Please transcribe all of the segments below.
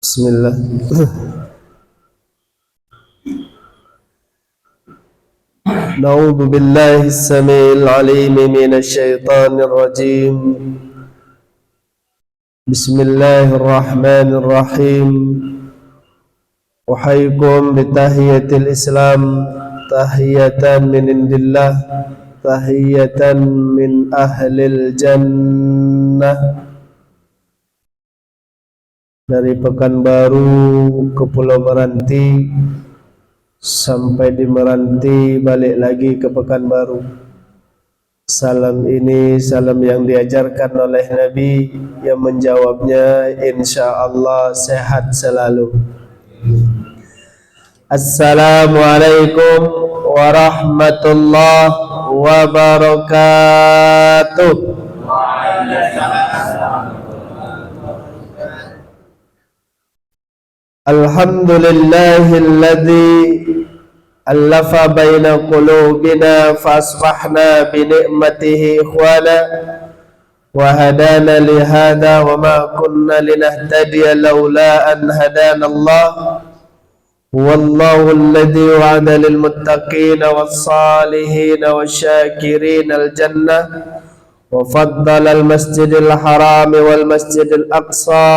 Bismillah. Na'udzu billahi as-sami'il 'alim minasy syaithanir rajim. Bismillahirrahmanirrahim. Uhayyikum bi tahiyatil Islam, tahiyatan min indillah, tahiyatan min ahlil jannah. Dari Pekanbaru ke Pulau Meranti, sampai di Meranti balik lagi ke Pekanbaru. Salam ini salam yang diajarkan oleh Nabi, yang menjawabnya insyaallah sehat selalu. Assalamualaikum warahmatullahi wabarakatuh. Alhamdulillahilladzi allafa baina qulubina fa asbahna bi ni'matihi ikhwana wa hadana li hadha wa ma kunna linahtadiya laula an hadana Allah. Wallahu alladzi wa'ada lil muttaqina was salihin wasyakirin al jannah وفضل المسجد الحرام والمسجد الأقصى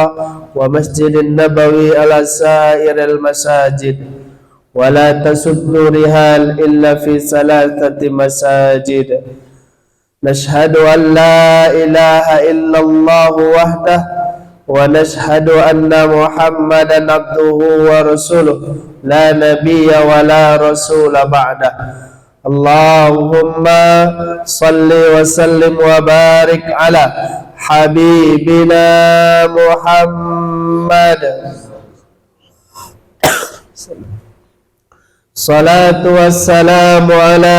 ومسجد النبوي على سائر المساجد ولا تسد رحال إلا في ثلاثة مساجد. نشهد أن لا إله إلا الله وحده ونشهد أن محمدا عبده ورسوله لا نبي ولا رسول بعده. Allahumma salli wa sallim wa barik ala habibina Muhammad. Salatu wassalamu ala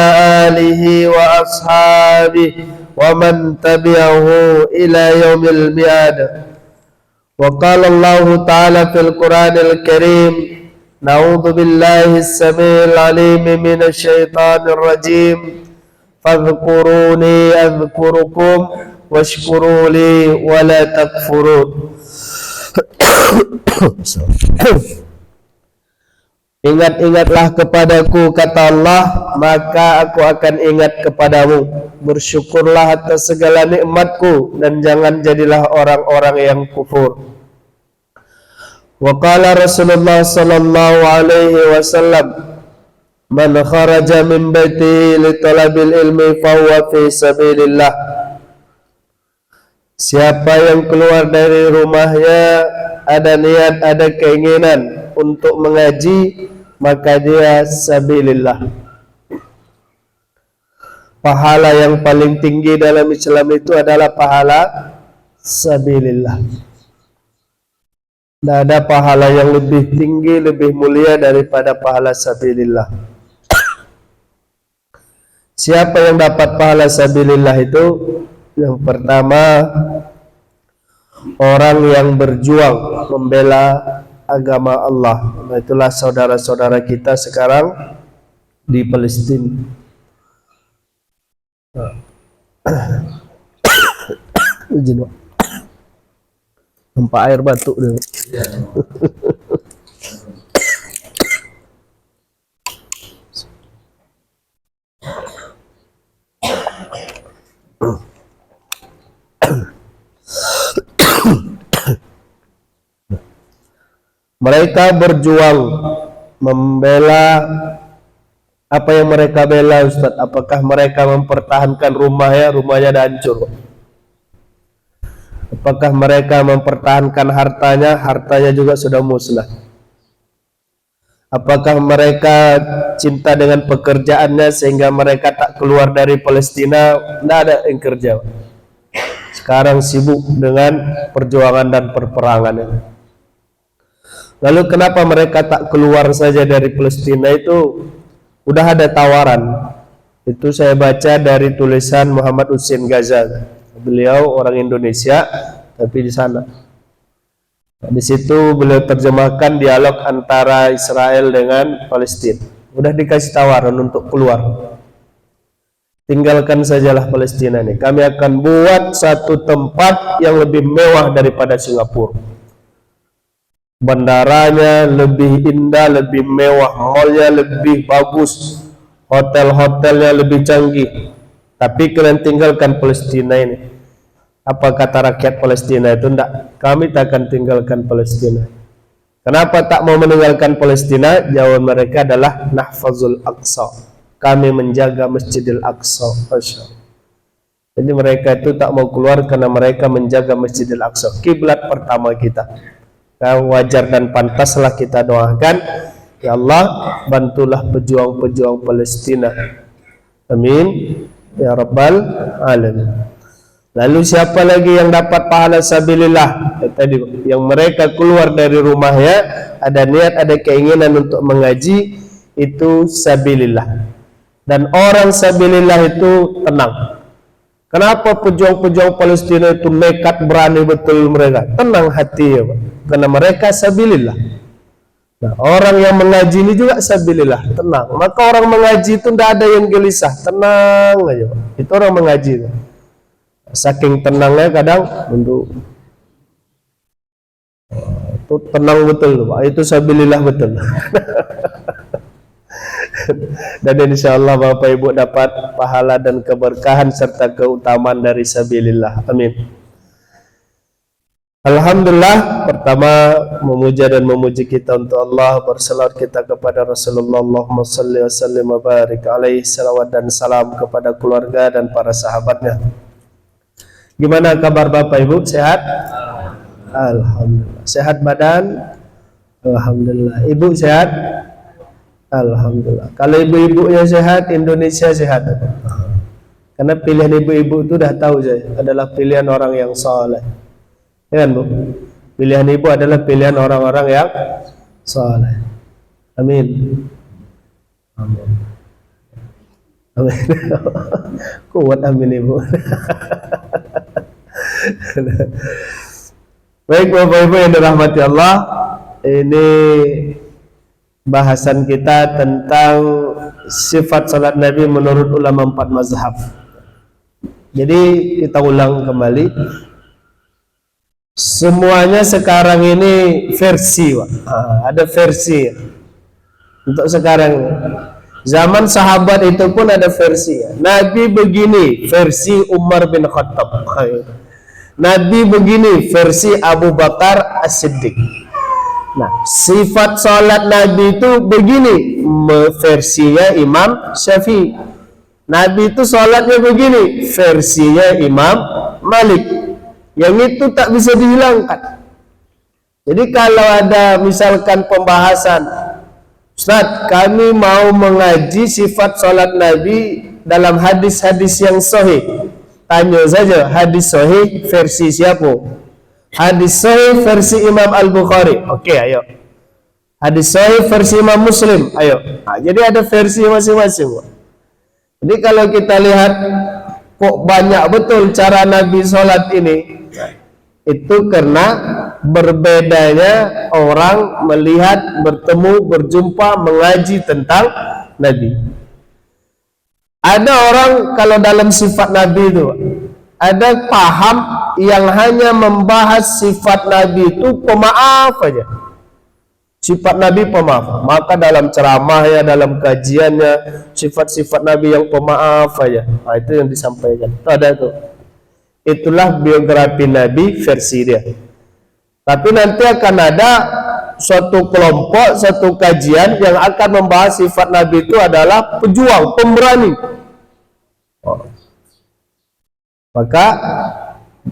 alihi wa ashabihi wa man tabi'ahu ila yaumil mi'ad. Wa qala Allah ta'ala fil Qur'anil Karim, na'udzu billahi as-sami'il 'alim minasy syaithanir rajim. Fadhkuruni adhkurukum washkuru li wa la takfurun. Ingat-ingatlah kepadaku, kata Allah, maka aku akan ingat kepadamu. Bersyukurlah atas segala nikmatku dan jangan jadilah orang-orang yang kufur. Wa qala Rasulullah sallallahu alaihi wasallam, man kharaja min baitihi li talabil ilmi fa huwa fi sabilillah. Siapa yang keluar dari rumahnya ada niat, ada keinginan untuk mengaji, maka dia sabilillah. Pahala yang paling tinggi dalam Islam itu adalah pahala sabilillah. Tidak ada pahala yang lebih tinggi, lebih mulia daripada pahala sabilillah. Siapa yang dapat pahala sabilillah itu? Yang pertama, orang yang berjuang membela agama Allah. Itulah saudara-saudara kita sekarang di Palestina. Izin, Pak. Nampak air batuk dia. Mereka berjuang membela apa yang mereka bela, Ustaz. Apakah mereka mempertahankan rumahnya dah hancur. Apakah mereka mempertahankan hartanya juga sudah musnah. Apakah mereka cinta dengan pekerjaannya sehingga mereka tak keluar dari Palestina? Tidak ada yang kerja. Sekarang sibuk dengan perjuangan dan perperangan. Lalu kenapa mereka tak keluar saja dari Palestina? Itu udah ada tawaran. Itu saya baca dari tulisan Muhammad Husin Ghazal. Beliau orang Indonesia tapi di sana. Di situ beliau terjemahkan dialog antara Israel dengan Palestina. Udah dikasih tawaran untuk keluar. Tinggalkan sajalah Palestina ini. Kami akan buat satu tempat yang lebih mewah daripada Singapura. bandaranya lebih indah, lebih mewah, mallnya lebih bagus, hotel-hotelnya lebih canggih. Tapi kalian tinggalkan Palestina ini. Apa kata rakyat Palestina itu? Tidak, kami tak akan tinggalkan Palestina. Kenapa tak mau meninggalkan Palestina? Jawaban mereka adalah nahfazul Aqsa. Kami menjaga Masjidil Aqsa. Jadi mereka itu tak mau keluar karena mereka menjaga Masjidil Aqsa, kiblat pertama kita. Wajar dan pantaslah kita doakan, ya Allah, bantulah pejuang-pejuang Palestina. Amin ya rabbal alamin. Lalu siapa lagi yang dapat pahala sabilillah? Tadi yang mereka keluar dari rumahnya ada niat, ada keinginan untuk mengaji, itu sabilillah. Dan orang sabilillah itu tenang. Kenapa pejuang-pejuang Palestina itu nekat, berani betul mereka? Tenang hati ya Pak. Karena mereka sabilillah. Nah, orang yang mengaji ini juga sabilillah, tenang. Maka orang mengaji itu tidak ada yang gelisah, tenang aja Pak. Itu orang mengaji itu. Saking tenangnya kadang untuk itu tenang betul Pak. Itu sabilillah betul. Dan insyaallah Bapak Ibu dapat pahala dan keberkahan serta keutamaan dari sabilillah. Amin. Alhamdulillah, pertama memuja dan memuji kita untuk Allah, berselawat kita kepada Rasulullah, Allahumma salli wa sallim wa barik alaihi, salawat dan salam kepada keluarga dan para sahabatnya. Gimana kabar Bapak Ibu? Sehat? Alhamdulillah. Sehat badan? Alhamdulillah. Ibu sehat? Alhamdulillah. Kalau ibu-ibunya sehat, Indonesia sehat. Karena pilihan ibu-ibu itu dah tahu saya adalah pilihan orang yang saleh. Ya kan Bu? Pilihan ibu adalah pilihan orang-orang yang saleh. Amin. Amin. Amin. Kuat amin Ibu. Baik Bapak Ibu yang dirahmati Allah, ini bahasan kita tentang sifat salat Nabi menurut ulama 4 mazhab. Jadi kita ulang kembali. Semuanya sekarang ini versi, ada versi untuk sekarang. Zaman sahabat itu pun ada versi. Nabi begini, versi Umar bin Khattab. Nabi begini, versi Abu Bakar As-Siddiq. Nah, sifat salat Nabi itu begini, versinya Imam Syafi'i. Nabi itu salatnya begini, versinya Imam Malik. Yang itu tak bisa dihilangkan. Jadi kalau ada misalkan pembahasan, Ustaz, kami mau mengaji sifat salat Nabi dalam hadis-hadis yang sahih. Tanya saja, hadis sahih versi siapa? Hadis sahih versi Imam Al-Bukhari. Oke, ayo. Hadis sahih versi Imam Muslim. Ayo. Nah, jadi ada versi masing-masing. Jadi kalau kita lihat kok banyak betul cara Nabi sholat ini, itu karena berbedanya orang melihat, bertemu, berjumpa, mengaji tentang Nabi. Ada orang kalau dalam sifat Nabi itu ada paham yang hanya membahas sifat Nabi itu pemaaf aja. Sifat Nabi pemaaf. Maka dalam ceramahnya, dalam kajiannya, sifat-sifat Nabi yang pemaaf aja. Nah, itu yang disampaikan. Itu ada itu. Itulah biografi Nabi versi dia. Tapi nanti akan ada suatu kelompok, satu kajian yang akan membahas sifat Nabi itu adalah pejuang, pemberani. Maka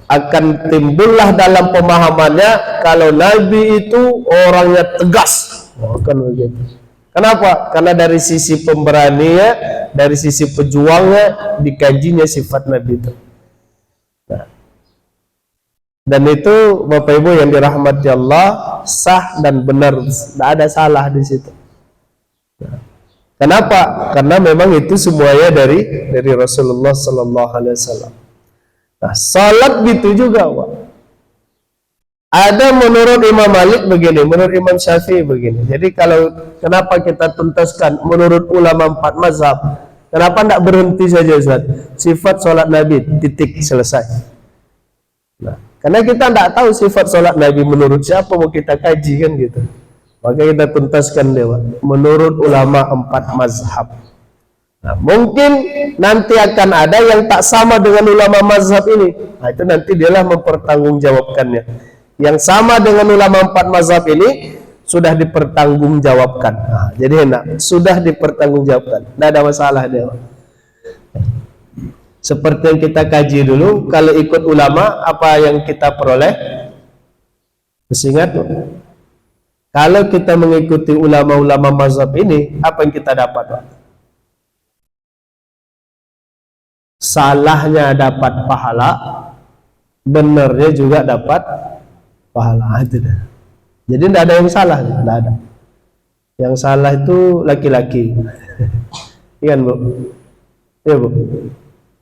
akan timbullah dalam pemahamannya kalau Nabi itu orangnya tegas. Kan begitu. Kenapa? Karena dari sisi pemberaninya, dari sisi pejuangnya, dikajinya sifat Nabi itu. Nah, dan itu Bapak Ibu yang dirahmati Allah, sah dan benar, tidak ada salah di situ. Nah, kenapa? Karena memang itu semuanya dari Rasulullah Sallallahu Alaihi Wasallam. Nah, salat gitu juga, Pak. Ada menurut Imam Malik begini, menurut Imam Syafi'i begini. Jadi kalau kenapa kita tuntaskan menurut ulama 4 mazhab, kenapa tidak berhenti saja Ustaz? Sifat salat Nabi, titik, selesai. Nah, Karena kita tidak tahu sifat sholat Nabi menurut siapa mau kita kaji kan gitu. Maka kita tuntaskan dia menurut ulama 4 mazhab. Nah, mungkin nanti akan ada yang tak sama dengan ulama mazhab ini. Nah, itu nanti dialah mempertanggungjawabkannya. Yang sama dengan ulama 4 mazhab ini sudah dipertanggungjawabkan. Nah, jadi enak, sudah dipertanggungjawabkan. Tidak ada masalah dia. Seperti yang kita kaji dulu, kalau ikut ulama apa yang kita peroleh? Masih ingat? Kalau kita mengikuti ulama-ulama mazhab ini, apa yang kita dapat, Pak? Salahnya dapat pahala, benarnya juga dapat pahala. Itu dah. Jadi tidak ada yang salah, tidak ada. Yang salah itu laki-laki. Iya kan, Bu? Iya, Bu.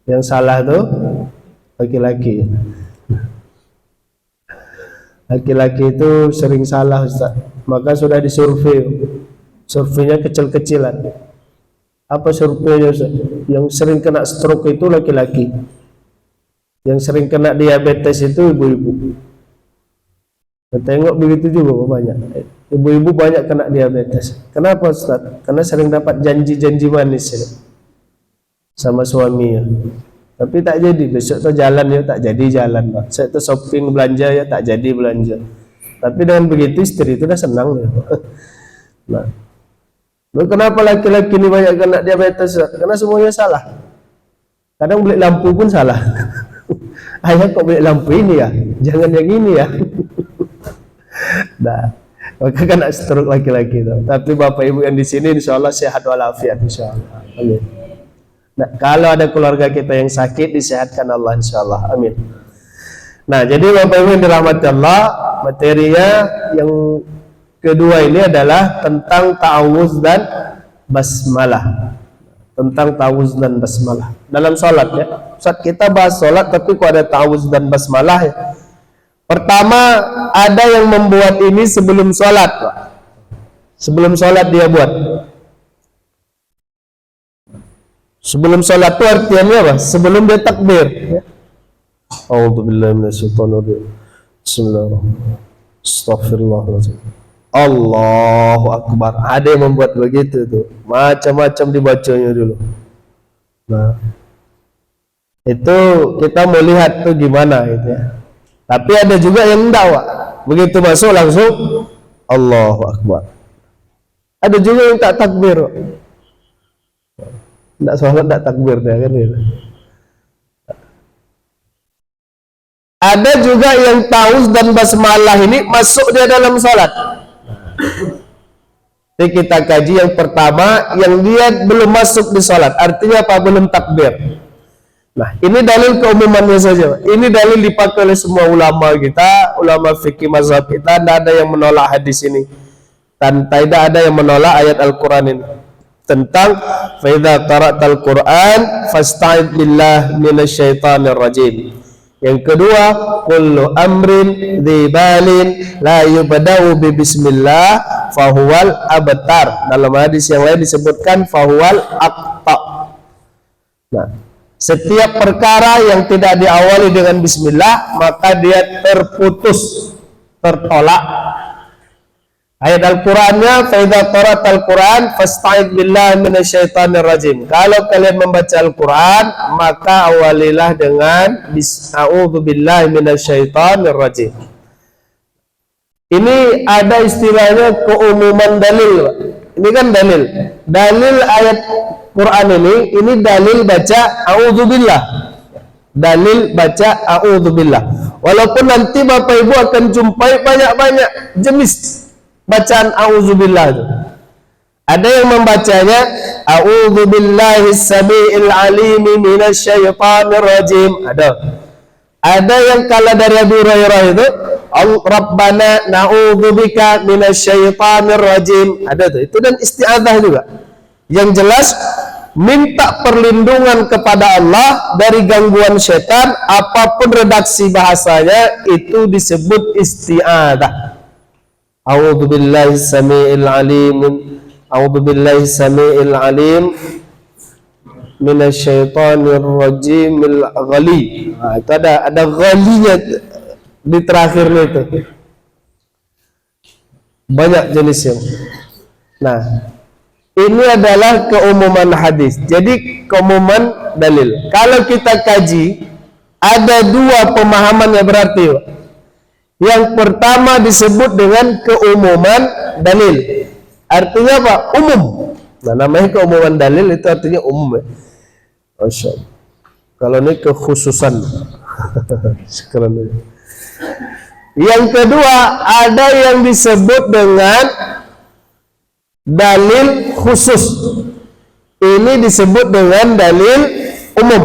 Yang salah itu laki-laki. Laki-laki itu sering salah, Ustaz. Maka sudah disurvei. Surveinya kecil-kecilan. Apa surveinya, Ustaz? Yang sering kena stroke itu laki-laki. Yang sering kena diabetes itu ibu-ibu. Tengok begitu juga banyak. Ibu-ibu banyak kena diabetes. Kenapa, Ustaz? Karena sering dapat janji-janji manis ya, sama suaminya. Tapi tak jadi. Besok tuh jalan ya, tak jadi jalan, Pak. Saya tuh shopping belanja ya, tak jadi belanja. Tapi dengan begitu istri itu udah senang ya. Nah, kenapa laki-laki ini banyak kena diabetes? Karena semuanya salah. Kadang beli lampu pun salah. Ayah kok beli lampu ini ya? Jangan yang ini ya. Nah, maka kena stroke laki-laki itu. Tapi bapak ibu yang di sini insya Allah sehat walafiat insya Allah. Amin. Nah, kalau ada keluarga kita yang sakit disehatkan Allah insya Allah. Amin. Nah, jadi bapak ibu yang dirahmati Allah, materinya yang kedua ini adalah tentang ta'awuz dan basmalah. Tentang ta'awuz dan basmalah dalam sholat ya. Saat kita bahas sholat tapi kok ada ta'awuz dan basmalah ya. Pertama, ada yang membuat ini sebelum sholat, Pak. Sebelum sholat dia buat. Sebelum sholat itu artinya apa? Sebelum dia takbir ya. A'udzubillahi minasyaitonirrajim. Bismillahirrahmanirrahim. Astaghfirullahaladzim. Allahu Akbar. Ada yang membuat begitu tuh. Macam-macam dibacanya dulu. Nah, itu kita mau lihat tuh gimana gitu ya. Tapi ada juga yang enggak, Pak. Begitu masuk langsung Allahu Akbar. Ada juga yang tak takbir, Pak. Enggak sholat, enggak takbir dia kan gitu. Ada juga yang ta'awuz dan basmalah ini masuk dia dalam sholat. Jadi kita kaji yang pertama, yang dia belum masuk di sholat. Artinya apa? Belum takbir. Nah, ini dalil keumumannya saja. Ini dalil dipakai oleh semua ulama kita, ulama fikih mazhab kita. Tidak ada yang menolak hadis ini. Dan tidak ada yang menolak ayat Al-Quran ini. Tentang فَإِذَا قَرَأْتَ الْقُرْآنِ فَاسْتَعِذْ بِاللَّهِ مِنَ الشَّيْطَانِ الرَّجِيمِ. Yang kedua, kullu amrin dzibalin la yubda'u bi bismillah fahuwal abtar. Dalam hadis yang lain disebutkan fahuwal aqta. Nah, setiap perkara yang tidak diawali dengan bismillah maka dia terputus, tertolak. Ayat Al-Qur'annya fa idza qara'tal Qur'an fasta'idz billahi minasyaitonir rajim. Kalau kalian membaca Al-Qur'an maka awalilah dengan a'udzu billahi minasyaitonir rajim. Ini ada istilahnya keumuman dalil. Ini kan dalil. Dalil ayat Quran ini dalil baca a'udzubillah. Dalil baca a'udzubillah. Walaupun nanti Bapak Ibu akan jumpai banyak-banyak jenis bacaan a'udzubillah itu. Ada yang membacanya a'udzubillahis samiil alim minasyaitonir rajim. Ada yang kalau dari Abu Hurairah itu Rabbana na'udzubika minasyaitonir rajim. Ada tuh. Itu dan isti'adzah juga. Yang jelas minta perlindungan kepada Allah dari gangguan setan, apapun redaksi bahasanya itu disebut isti'adzah. A'udzubillahis samiil alim. A'udzubillahis samiil alim minasyaitonir rajimil ghali. Nah, itu ada ghalinya. di terakhirnya itu. Banyak jenisnya. Nah, ini adalah keumuman hadis. Jadi keumuman dalil. Kalau kita kaji, ada dua pemahaman yang berarti. Yang pertama disebut dengan keumuman dalil. Artinya apa? Umum. Nah, namanya keumuman dalil itu artinya umum. Masya Allah. Kalau ini kekhususan. Yang kedua, ada yang disebut dengan dalil khusus. Ini disebut dengan dalil umum.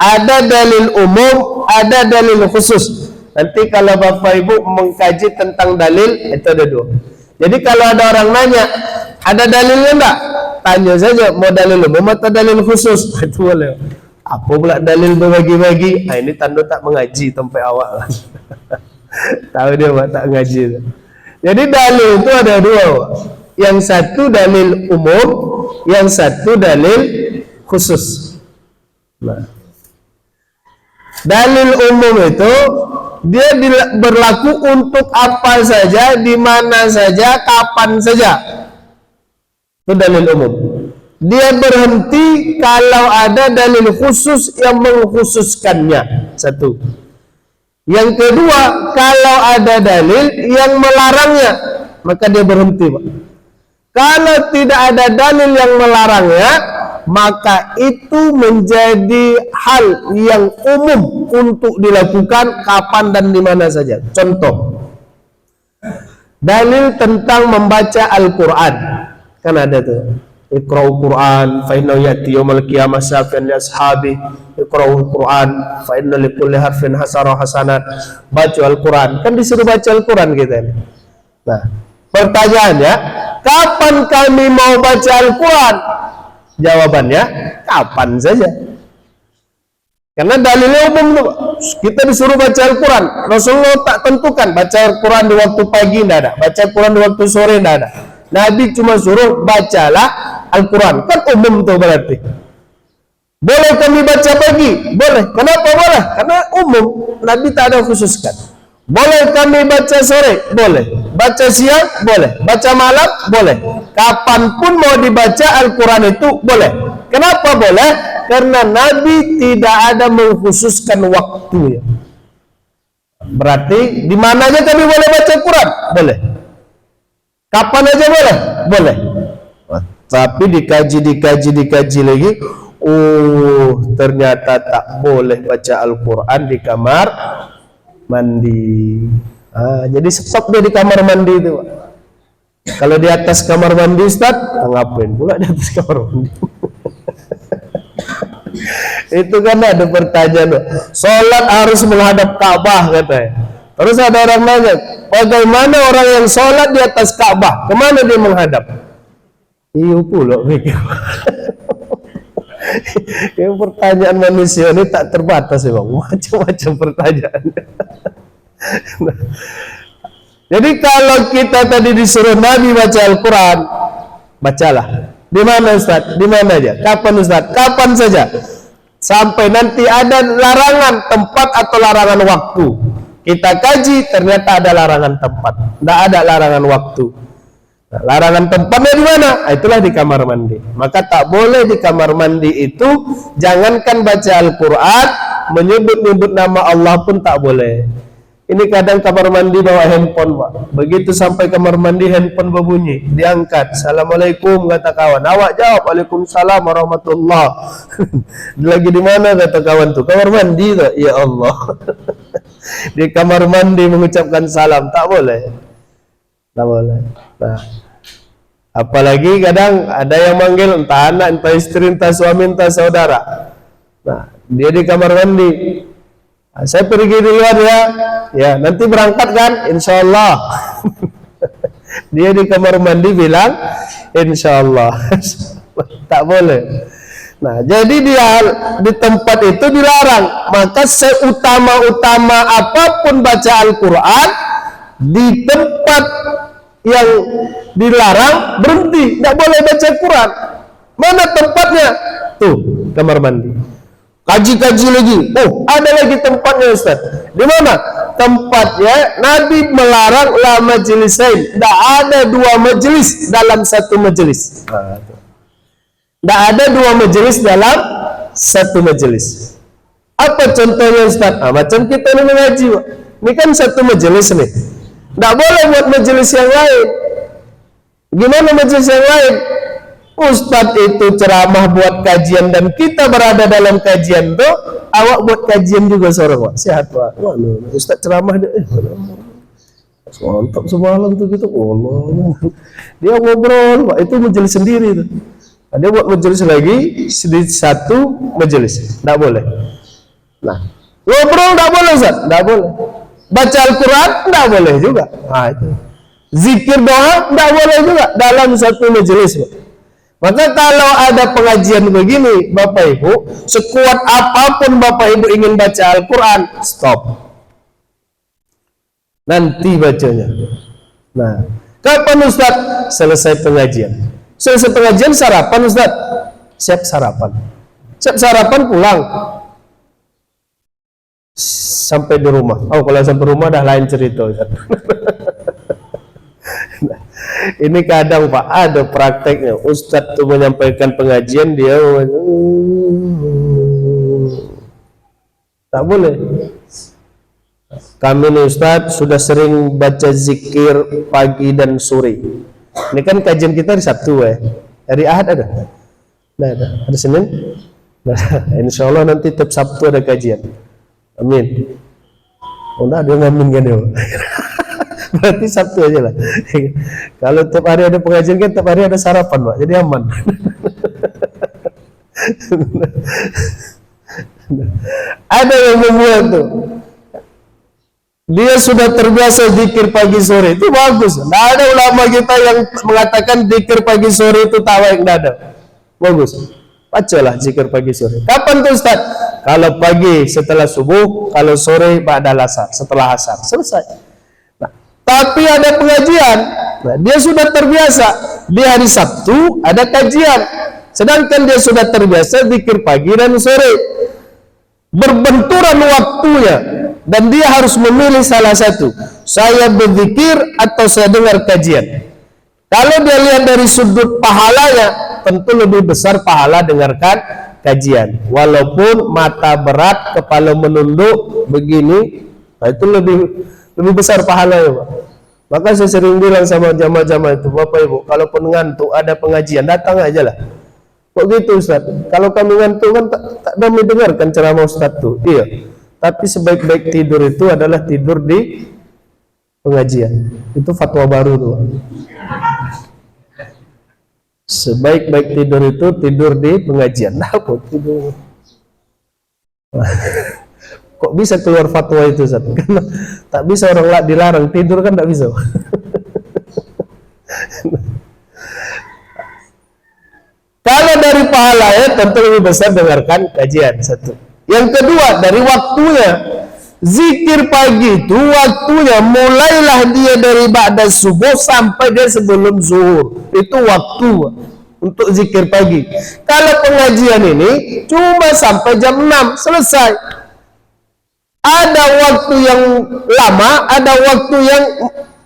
Ada dalil umum, ada dalil khusus. Nanti kalau Bapak Ibu mengkaji tentang dalil, itu ada dua. Jadi kalau ada orang nanya, ada dalilnya enggak? Tanya saja, mau dalil umum atau dalil khusus? Itu boleh. Apa pula dalil berbagi-bagi? Nah, ini tanda tak mengaji sampai awal. Tahu dia tak ngaji. Jadi dalil itu ada dua. Yang satu dalil umum, yang satu dalil khusus. Nah, dalil umum itu dia berlaku untuk apa saja, di mana saja, kapan saja. Itu dalil umum. Dia berhenti kalau ada dalil khusus yang mengkhususkannya. Satu. Yang kedua, kalau ada dalil yang melarangnya, maka dia berhenti, Pak. Kalau tidak ada dalil yang melarangnya, maka itu menjadi hal yang umum untuk dilakukan kapan dan di mana saja. Contoh, dalil tentang membaca Al-Quran. Kan ada tuh. Iqra'ul Quran fa innahu ya'ti yaumil qiyamah syafi'an li ashabi. Iqra'ul Quran fa inna likulli harfin hasanat. Baca Al-Quran. Kan disuruh baca Al-Quran kita ini. Nah, pertanyaannya, kapan kami mau baca Al-Quran? Jawabannya, kapan saja. Karena dalilnya umum tuh. Kita disuruh baca Al-Quran. Rasulullah tak tentukan baca Al-Quran di waktu pagi, tidak ada. Baca Al-Quran di waktu sore, tidak ada. Nabi cuma suruh bacalah Al-Quran. Kan umum tuh berarti. Boleh kami baca pagi? Boleh. Kenapa boleh? Karena umum. Nabi tak ada khususkan. Boleh kami baca sore? Boleh. Baca siang? Boleh. Baca malam? Boleh. Kapanpun mau dibaca Al-Quran itu boleh. Kenapa boleh? Karena Nabi tidak ada mengkhususkan waktunya. Berarti di mana aja kami boleh baca Al-Quran? Boleh. Kapan aja boleh? Boleh. Tapi dikaji lagi, ternyata tak boleh baca Al-Quran di kamar mandi. Jadi stop dia di kamar mandi itu, Pak. Kalau di atas kamar mandi, Ustaz, ngapain pula di atas kamar mandi? Itu kan ada pertanyaan, sholat harus menghadap Ka'bah katanya. Terus ada orang nanya, bagaimana orang yang sholat di atas Ka'bah? Kemana dia menghadap? Iya pula mikir. Yang pertanyaan manusia ini tak terbatas ya, Bang. Macam-macam pertanyaan. Nah, jadi kalau kita tadi disuruh Nabi baca Al-Quran, bacalah. Di mana Ustaz? Di mana aja? Kapan Ustaz? Kapan saja. Sampai nanti ada larangan tempat atau larangan waktu. Kita kaji, ternyata ada larangan tempat. Tidak ada larangan waktu. Nah, larangan tempatnya di mana? Itulah di kamar mandi. Maka tak boleh di kamar mandi itu, jangankan baca Al-Quran, menyebut-nyebut nama Allah pun tak boleh. Ini kadang kamar mandi bawa handphone, Pak. Begitu sampai kamar mandi, handphone berbunyi, diangkat. Assalamualaikum, kata kawan. Awak jawab, Waalaikumsalam warahmatullah. Lagi di mana, kata kawan tuh? Kamar mandi tuh. Ya Allah. Di kamar mandi mengucapkan salam, tak boleh. Tak boleh. Nah, apalagi kadang ada yang manggil entah anak, entah istri, entah suami, entah saudara. Nah, dia di kamar mandi. Nah, saya pergi di luar ya nanti berangkat kan, insya Allah. Dia di kamar mandi bilang, insya Allah. Tak boleh. Nah, jadi dia di tempat itu dilarang. Maka seutama-utama apapun baca Al-Quran, di tempat yang dilarang berhenti, tidak boleh baca Quran. Mana tempatnya? Tuh, kamar mandi. Kaji-kaji lagi. Oh, ada lagi tempatnya Ustaz. Di mana? tempatnya Nabi melarang la majlisain. Tidak ada dua majelis dalam satu majelis. Tidak ada dua majelis dalam satu majelis. Apa contohnya Ustaz? Macam kita ini mengaji, Pak. Ini kan satu majelis nih. Tidak boleh buat majelis yang lain. Gimana majelis yang lain? Ustadz itu ceramah buat kajian dan kita berada dalam kajian tuh, awak buat kajian juga seorang, Pak. Sehat, Pak. Ustadz ceramah deh. Mantap semalam tuh gitu. Dia ngobrol, Pak. Itu majelis sendiri tuh. Dia buat majelis lagi di satu majelis. Tidak boleh. Nah, ngobrol tidak boleh, Ustaz. Tidak boleh. Baca Al-Quran tidak boleh juga. Nah, itu. Zikir doa tidak boleh juga dalam satu majelis, Pak. Maka kalau ada pengajian begini, Bapak Ibu, sekuat apapun Bapak Ibu ingin baca Al-Quran, stop. Nanti bacanya. Nah, kapan Ustaz? Selesai pengajian. Selesai pengajian sarapan, Ustaz. Siap sarapan. Siap sarapan pulang. Sampai di rumah. Oh, kalau sampai rumah dah lain cerita, Ustaz. Ini kadang Pak ada prakteknya, Ustadz tuh menyampaikan pengajian dia tak boleh. Kami nih Ustadz sudah sering baca zikir pagi dan sore. Ini kan kajian kita hari Sabtu ya. Hari Ahad ada? Nah, ada Senin? Nah, insya Allah nanti tiap Sabtu ada kajian. Amin. Oh, nah, dia ngamin kan ya. Berarti Sabtu aja lah. Kalau tiap hari ada pengajian kan tiap hari ada sarapan, Pak. Jadi aman. Ada yang membuat tuh. Dia sudah terbiasa zikir pagi sore. Itu bagus. Tidak ada ulama kita yang mengatakan zikir pagi sore itu tawa yang ada. Bagus. Bacalah zikir pagi sore. Kapan tuh Ustaz? Kalau pagi setelah subuh, kalau sore ba'da asar, setelah asar. Selesai. Tapi ada pengajian, nah, dia sudah terbiasa di hari Sabtu ada kajian, sedangkan dia sudah terbiasa zikir pagi dan sore, berbenturan waktunya dan dia harus memilih salah satu, saya berzikir atau saya dengar kajian. Kalau dia lihat dari sudut pahalanya, tentu lebih besar pahala dengarkan kajian, walaupun mata berat, kepala menunduk begini, nah, itu lebih besar pahalanya, Pak. Maka saya sering bilang sama jamaah-jamaah itu, Bapak Ibu, kalau ngantuk ada pengajian, datang aja lah. Kok gitu Ustaz? Kalau kami ngantuk kan tak ada mendengarkan ceramah Ustaz tuh. Iya. Tapi sebaik-baik tidur itu adalah tidur di pengajian. Itu fatwa baru tuh. Sebaik-baik tidur itu tidur di pengajian. Nah, kok tidur? Kok bisa keluar fatwa itu, Ustaz? Karena tak bisa orang dilarang tidur kan, tak bisa. Kalau dari pahala ya tentu lebih besar dengarkan kajian, satu. Yang kedua dari waktunya. Zikir pagi itu waktunya mulailah dia dari ba'da subuh sampai dia sebelum zuhur. Itu waktu untuk zikir pagi. Kalau pengajian ini cuma sampai jam 6 selesai. Ada waktu yang lama, ada waktu yang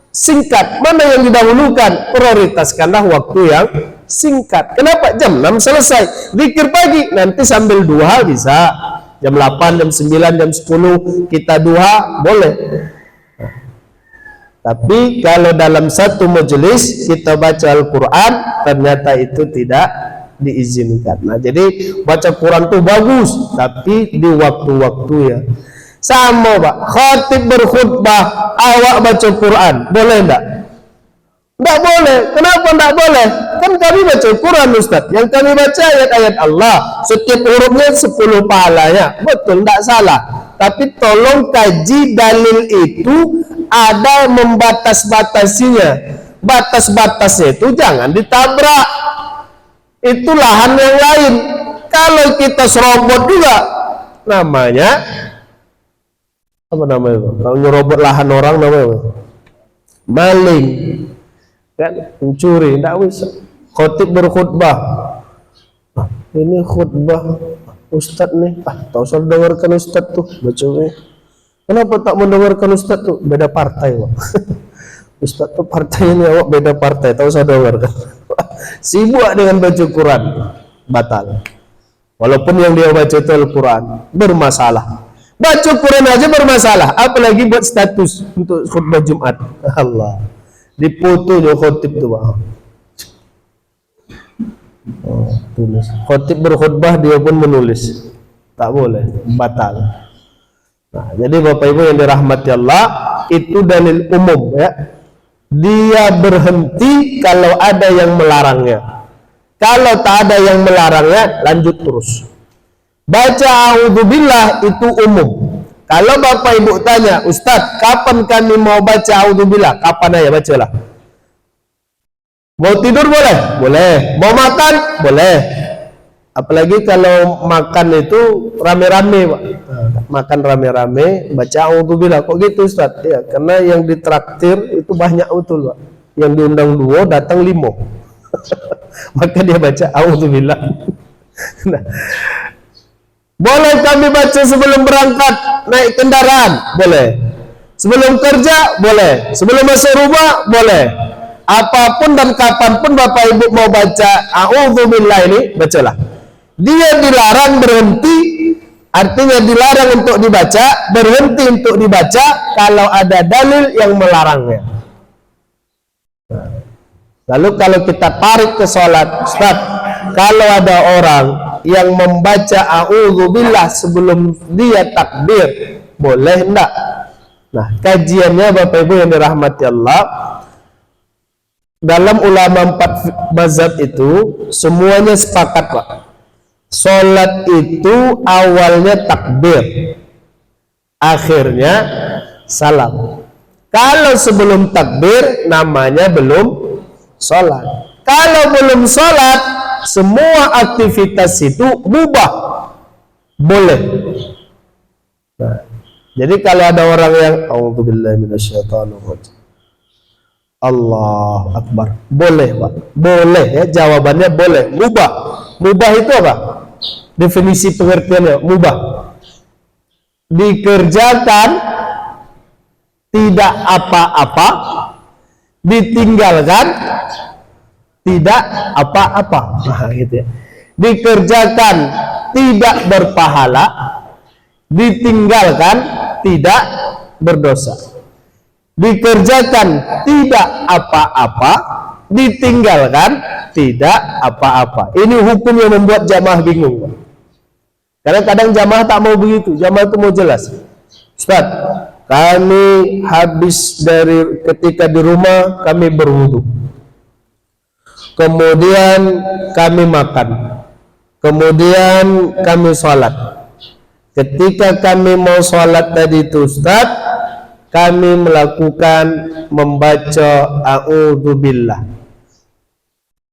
singkat. Mana yang didahulukan? Prioritaskanlah waktu yang singkat. Kenapa? Jam 6 selesai. Zikir pagi, nanti sambil duha bisa. Jam 8, jam 9, jam 10 kita duha, boleh. Tapi kalau dalam satu majelis kita baca Al-Quran, ternyata itu tidak diizinkan. Nah, jadi baca Quran itu bagus, tapi di waktu-waktu ya. Sama Pak, khatib berkhutbah, awak baca Quran, boleh enggak? Enggak boleh. Kenapa enggak boleh? Kan kami baca Quran Ustaz, yang kami baca ayat-ayat Allah, setiap hurufnya 10 pahalanya, betul, enggak salah. Tapi tolong kaji dalil itu ada membatas-batasinya. Batas-batasnya itu jangan ditabrak. Itu lahan yang lain. Kalau kita serobot juga, namanya apa namanya? Kalau nyerobot lahan orang namanya maling, kan, mencuri. Tidak bisa. Khotib berkhutbah, ini khutbah Ustadz nih, tak usah dengarkan Ustadz tuh bacanya. Kenapa tak mendengarkan Ustaz tuh? Beda partai, Pak. Ustaz tuh partainya awak beda partai, tahu saya dengarkan. Sibuk dengan baca Quran, batal. Walaupun yang dia baca itu Al-Quran, bermasalah. Baca Quran aja bermasalah, apalagi buat status untuk khutbah Jumat. Allah. Dipoto dia khotib tuh, Pak. Oh, tulis. Khotib berkhutbah dia pun menulis. Tak boleh, batal. Nah, jadi Bapak Ibu yang dirahmati Allah, itu dalil umum ya. Dia berhenti kalau ada yang melarangnya. Kalau tak ada yang melarangnya, lanjut terus. Baca a'udzubillah itu umum. Kalau Bapak Ibu tanya, Ustadz, kapan kami mau baca a'udzubillah? Kapan aja bacalah. Mau tidur boleh? Boleh. Mau makan? Boleh. Apalagi kalau makan itu rame-rame, Pak. Makan rame-rame, baca a'udzubillah. Kok gitu, Ustaz? Ya, karena yang ditraktir itu banyak betul, Pak. Yang diundang 2, datang 5. Maka dia baca a'udzubillah. Nah, boleh kami baca sebelum berangkat naik kendaraan? Boleh. Sebelum kerja? Boleh. Sebelum masuk rumah? Boleh. Apapun dan kapanpun Bapak Ibu mau baca a'udzubillah ini, bacalah. Dia dilarang berhenti, artinya dilarang untuk dibaca, berhenti untuk dibaca kalau ada dalil yang melarangnya. Lalu kalau kita tarik ke sholat, Ustaz, kalau ada orang yang membaca a'udzubillah sebelum dia takbir, boleh enggak? Nah, kajiannya Bapak Ibu yang dirahmati Allah, dalam ulama 4 mazhab itu semuanya sepakat, Pak. Sholat itu awalnya takbir, akhirnya salam. Kalau sebelum takbir namanya belum sholat. Kalau belum sholat, semua aktivitas itu mubah, boleh. Nah, jadi kalau ada orang yang a'udzubillahi minasyaitonirrajim, Allahu Akbar, boleh, Pak. Boleh ya, jawabannya boleh, mubah. Mubah itu apa? Definisi pengertiannya mubah. Dikerjakan tidak apa-apa, ditinggalkan tidak apa-apa. Nah, gitu ya. Dikerjakan tidak berpahala, ditinggalkan tidak berdosa. Dikerjakan tidak apa-apa, ditinggalkan tidak apa-apa. Ini hukum yang membuat jamaah bingung. Karena kadang jamaah tak mau begitu, jamaah itu mau jelas. Ustaz, kami habis dari ketika di rumah kami berwudu, kemudian kami makan, kemudian kami sholat. Ketika kami mau sholat tadi itu, Ustaz, kami melakukan membaca a'udzubillah.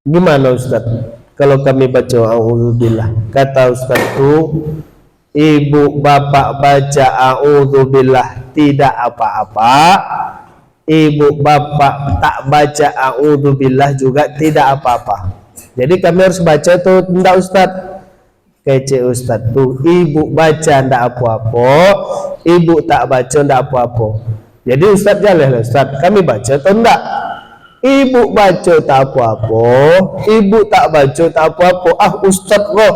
Gimana Ustaz kalau kami baca a'udzubillah? Kata Ustaz itu, ibu bapak baca a'udzubillah tidak apa-apa, ibu bapak tak baca a'udzubillah juga tidak apa-apa. Jadi kami harus baca itu tidak Ustaz. Kece Ustaz tuh, ibu baca ndak apa-apa, ibu tak baca ndak apa-apa. Jadi Ustaz jalan Ustaz, kami baca atau ndak? Ibu baca tak apa-apa, ibu tak baca tak apa-apa. Ah Ustaz kok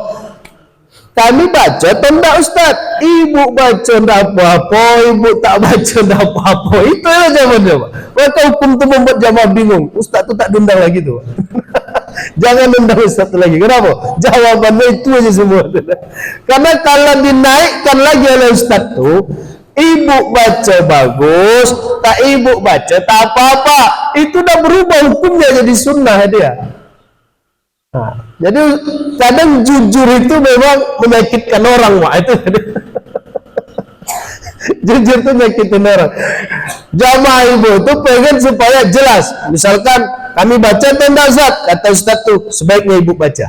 kami baca atau ndak Ustaz? Ibu baca ndak apa-apa, ibu tak baca ndak apa-apa. Itu aja jawabannya, Pak. Maka hukum itu membuat jamaah bingung. Ustaz tuh tak diundang lagi tuh. Jangan undang Ustaz lagi. Kenapa? Jawabannya itu aja semua. Karena kalau dinaikkan lagi oleh Ustaz tuh, ibu baca bagus, tak ibu baca tak apa-apa, itu udah berubah hukumnya jadi sunnah dia. Nah, jadi kadang jujur itu memang menyakitkan orang, Wak. Itu jujur itu menyakitkan orang. Jamaah ibu itu pengen supaya jelas. Misalkan kami baca tanda Ustaz, kata Ustaz tuh sebaiknya ibu baca.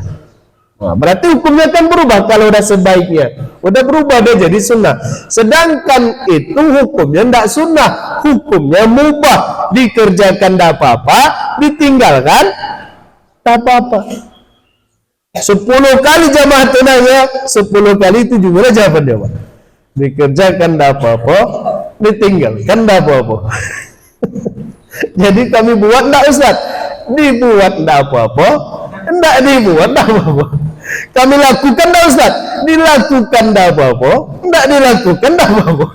Nah, berarti hukumnya kan berubah. Kalau udah sebaiknya udah berubah, dia jadi sunnah. Sedangkan itu hukumnya tidak sunnah, hukumnya mubah. Dikerjakan tidak apa-apa, ditinggalkan tak apa-apa. 10 kali jamaah tunanya, 10 kali itu juga jawabannya, Pak. Dikerjakan tidak apa-apa, ditinggal, kan enggak apa-apa. Jadi kami buat enggak Ustaz? Dibuat enggak apa-apa, enggak dibuat enggak apa-apa. Kami lakukan enggak Ustaz? Dilakukan enggak apa-apa, enggak dilakukan enggak apa-apa.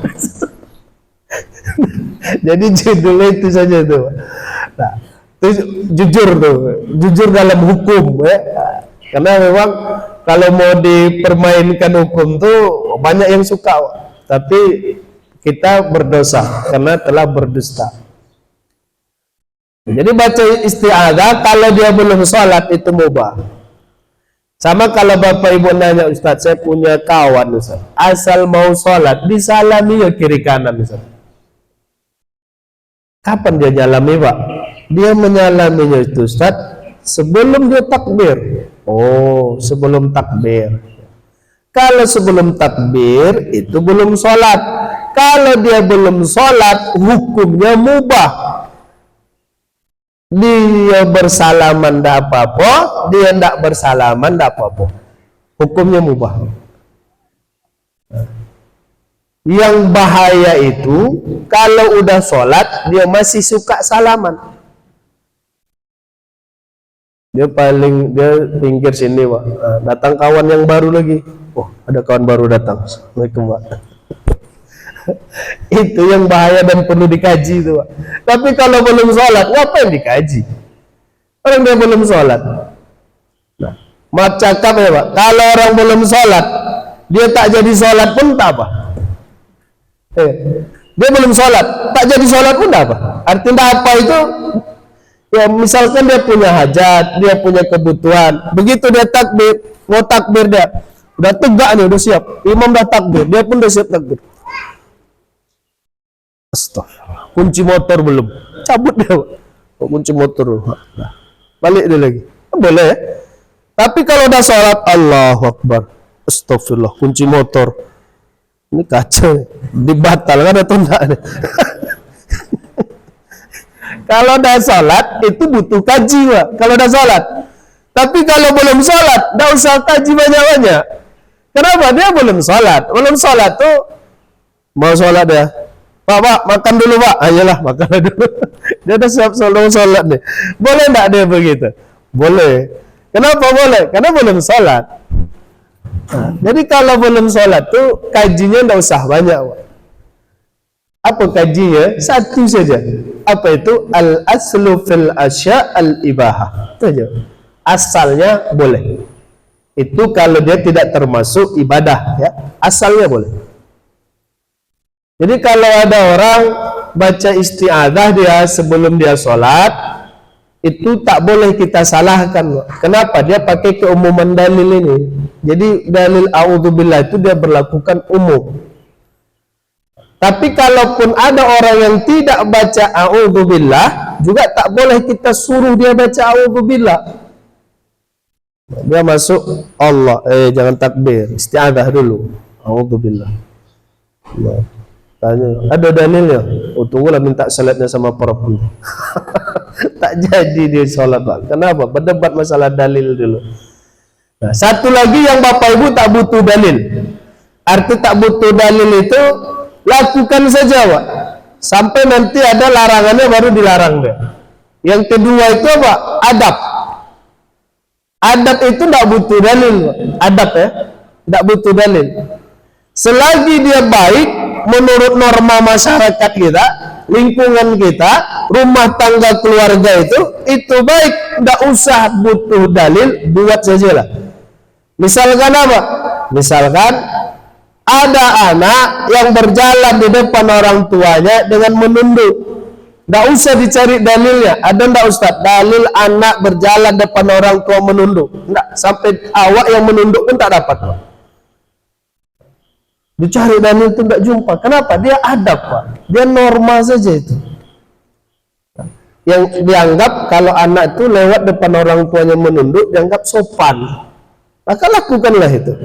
Jadi judulnya itu saja tuh. Nah, itu jujur dalam hukum ya. Karena memang kalau mau dipermainkan hukum tuh banyak yang suka, tapi kita berdosa karena telah berdusta. Jadi baca isti'adzah kalau dia belum sholat itu mubah. Sama kalau bapak ibu nanya, Ustaz, saya punya kawan Ustaz, asal mau sholat disalami ya kiri kanan Ustaz. Kapan dia nyalami Pak? Dia menyalaminya itu Ustaz sebelum dia takbir. Oh, sebelum takbir. Kalau sebelum takbir itu belum sholat. Kalau dia belum sholat hukumnya mubah. Dia bersalaman tidak apa-apa, dia tidak bersalaman tidak apa-apa. Hukumnya mubah. Yang bahaya itu kalau udah sholat dia masih suka salaman. Dia pinggir sini Pak. Nah, datang kawan yang baru lagi. Oh, ada kawan baru datang. Assalamualaikum Pak. Itu yang bahaya dan perlu dikaji itu Pak. Tapi kalau belum sholat, ngapain dikaji? Orang dia belum sholat. Nah, maaf cakap ya Pak. Kalau orang belum sholat, dia tak jadi sholat pun tak apa. Dia belum sholat, tak jadi sholat pun tak apa. Artinya apa itu? Ya misalkan dia punya hajat, dia punya kebutuhan. Begitu dia takbir, mau takbir dia udah tegak nih, udah siap. Imam dah takbir, dia pun udah siap takbir. Astagfirullah. Kunci motor belum, cabut dia. Kunci motor, nah, balik dia lagi. Boleh ya? Tapi kalau udah sholat, Allahu Akbar, astagfirullah, kunci motor. Ini kacau, dibatalkan atau enggak? Kalau udah sholat itu butuh kaji Pak. Kalau udah sholat. Tapi kalau belum sholat, enggak usah kaji banyak-banyak. Kenapa? Dia belum sholat. Belum sholat tuh mau sholat ya. Pak, makan dulu Pak. Ayolah makan dulu. Dia udah siap sholat nih. Boleh enggak dia begitu? Boleh. Kenapa boleh? Karena belum sholat. Nah, jadi kalau belum sholat tuh kajinya enggak usah banyak Pak. Apa kajinya? Satu saja. Apa itu? Al-aslu fil asya al-ibahah. Itu aja. Asalnya boleh. Itu kalau dia tidak termasuk ibadah ya. Asalnya boleh. Jadi kalau ada orang baca isti'adzah dia sebelum dia sholat, itu tak boleh kita salahkan. Kenapa? Dia pakai keumuman dalil ini. Jadi dalil a'udzubillah itu dia berlakukan umum. Tapi kalaupun ada orang yang tidak baca a'udzubillah, juga tak boleh kita suruh dia baca a'udzubillah. Dia masuk Allah, jangan takbir, isti'adzah dulu. A'udzubillah. Nah, tanya, ada dalilnya? Oh, tunggulah minta salatnya sama para pun. Tak jadi dia salat Pak. Kenapa? Berdebat masalah dalil dulu. Nah, satu lagi yang Bapak Ibu tak butuh dalil. Arti tak butuh dalil itu lakukan saja Pak. Sampai nanti ada larangannya baru dilarang dia. Yang kedua itu apa? Adab. Adab itu tidak butuh dalil Pak. Adab ya, tidak butuh dalil. Selagi dia baik menurut norma masyarakat kita, lingkungan kita, rumah tangga keluarga itu baik, tidak usah butuh dalil, buat sajalah. Misalkan apa? Misalkan ada anak yang berjalan di depan orang tuanya dengan menunduk. Tidak usah dicari dalilnya. Ada enggak Ustaz? Dalil anak berjalan depan orang tua menunduk? Enggak. Sampai awak yang menunduk pun tak dapat Pak. Dicari dalil itu enggak jumpa. Kenapa? Dia adab Pak. Dia normal saja itu. Yang dianggap kalau anak itu lewat depan orang tuanya menunduk, dianggap sopan. Maka lakukanlah itu.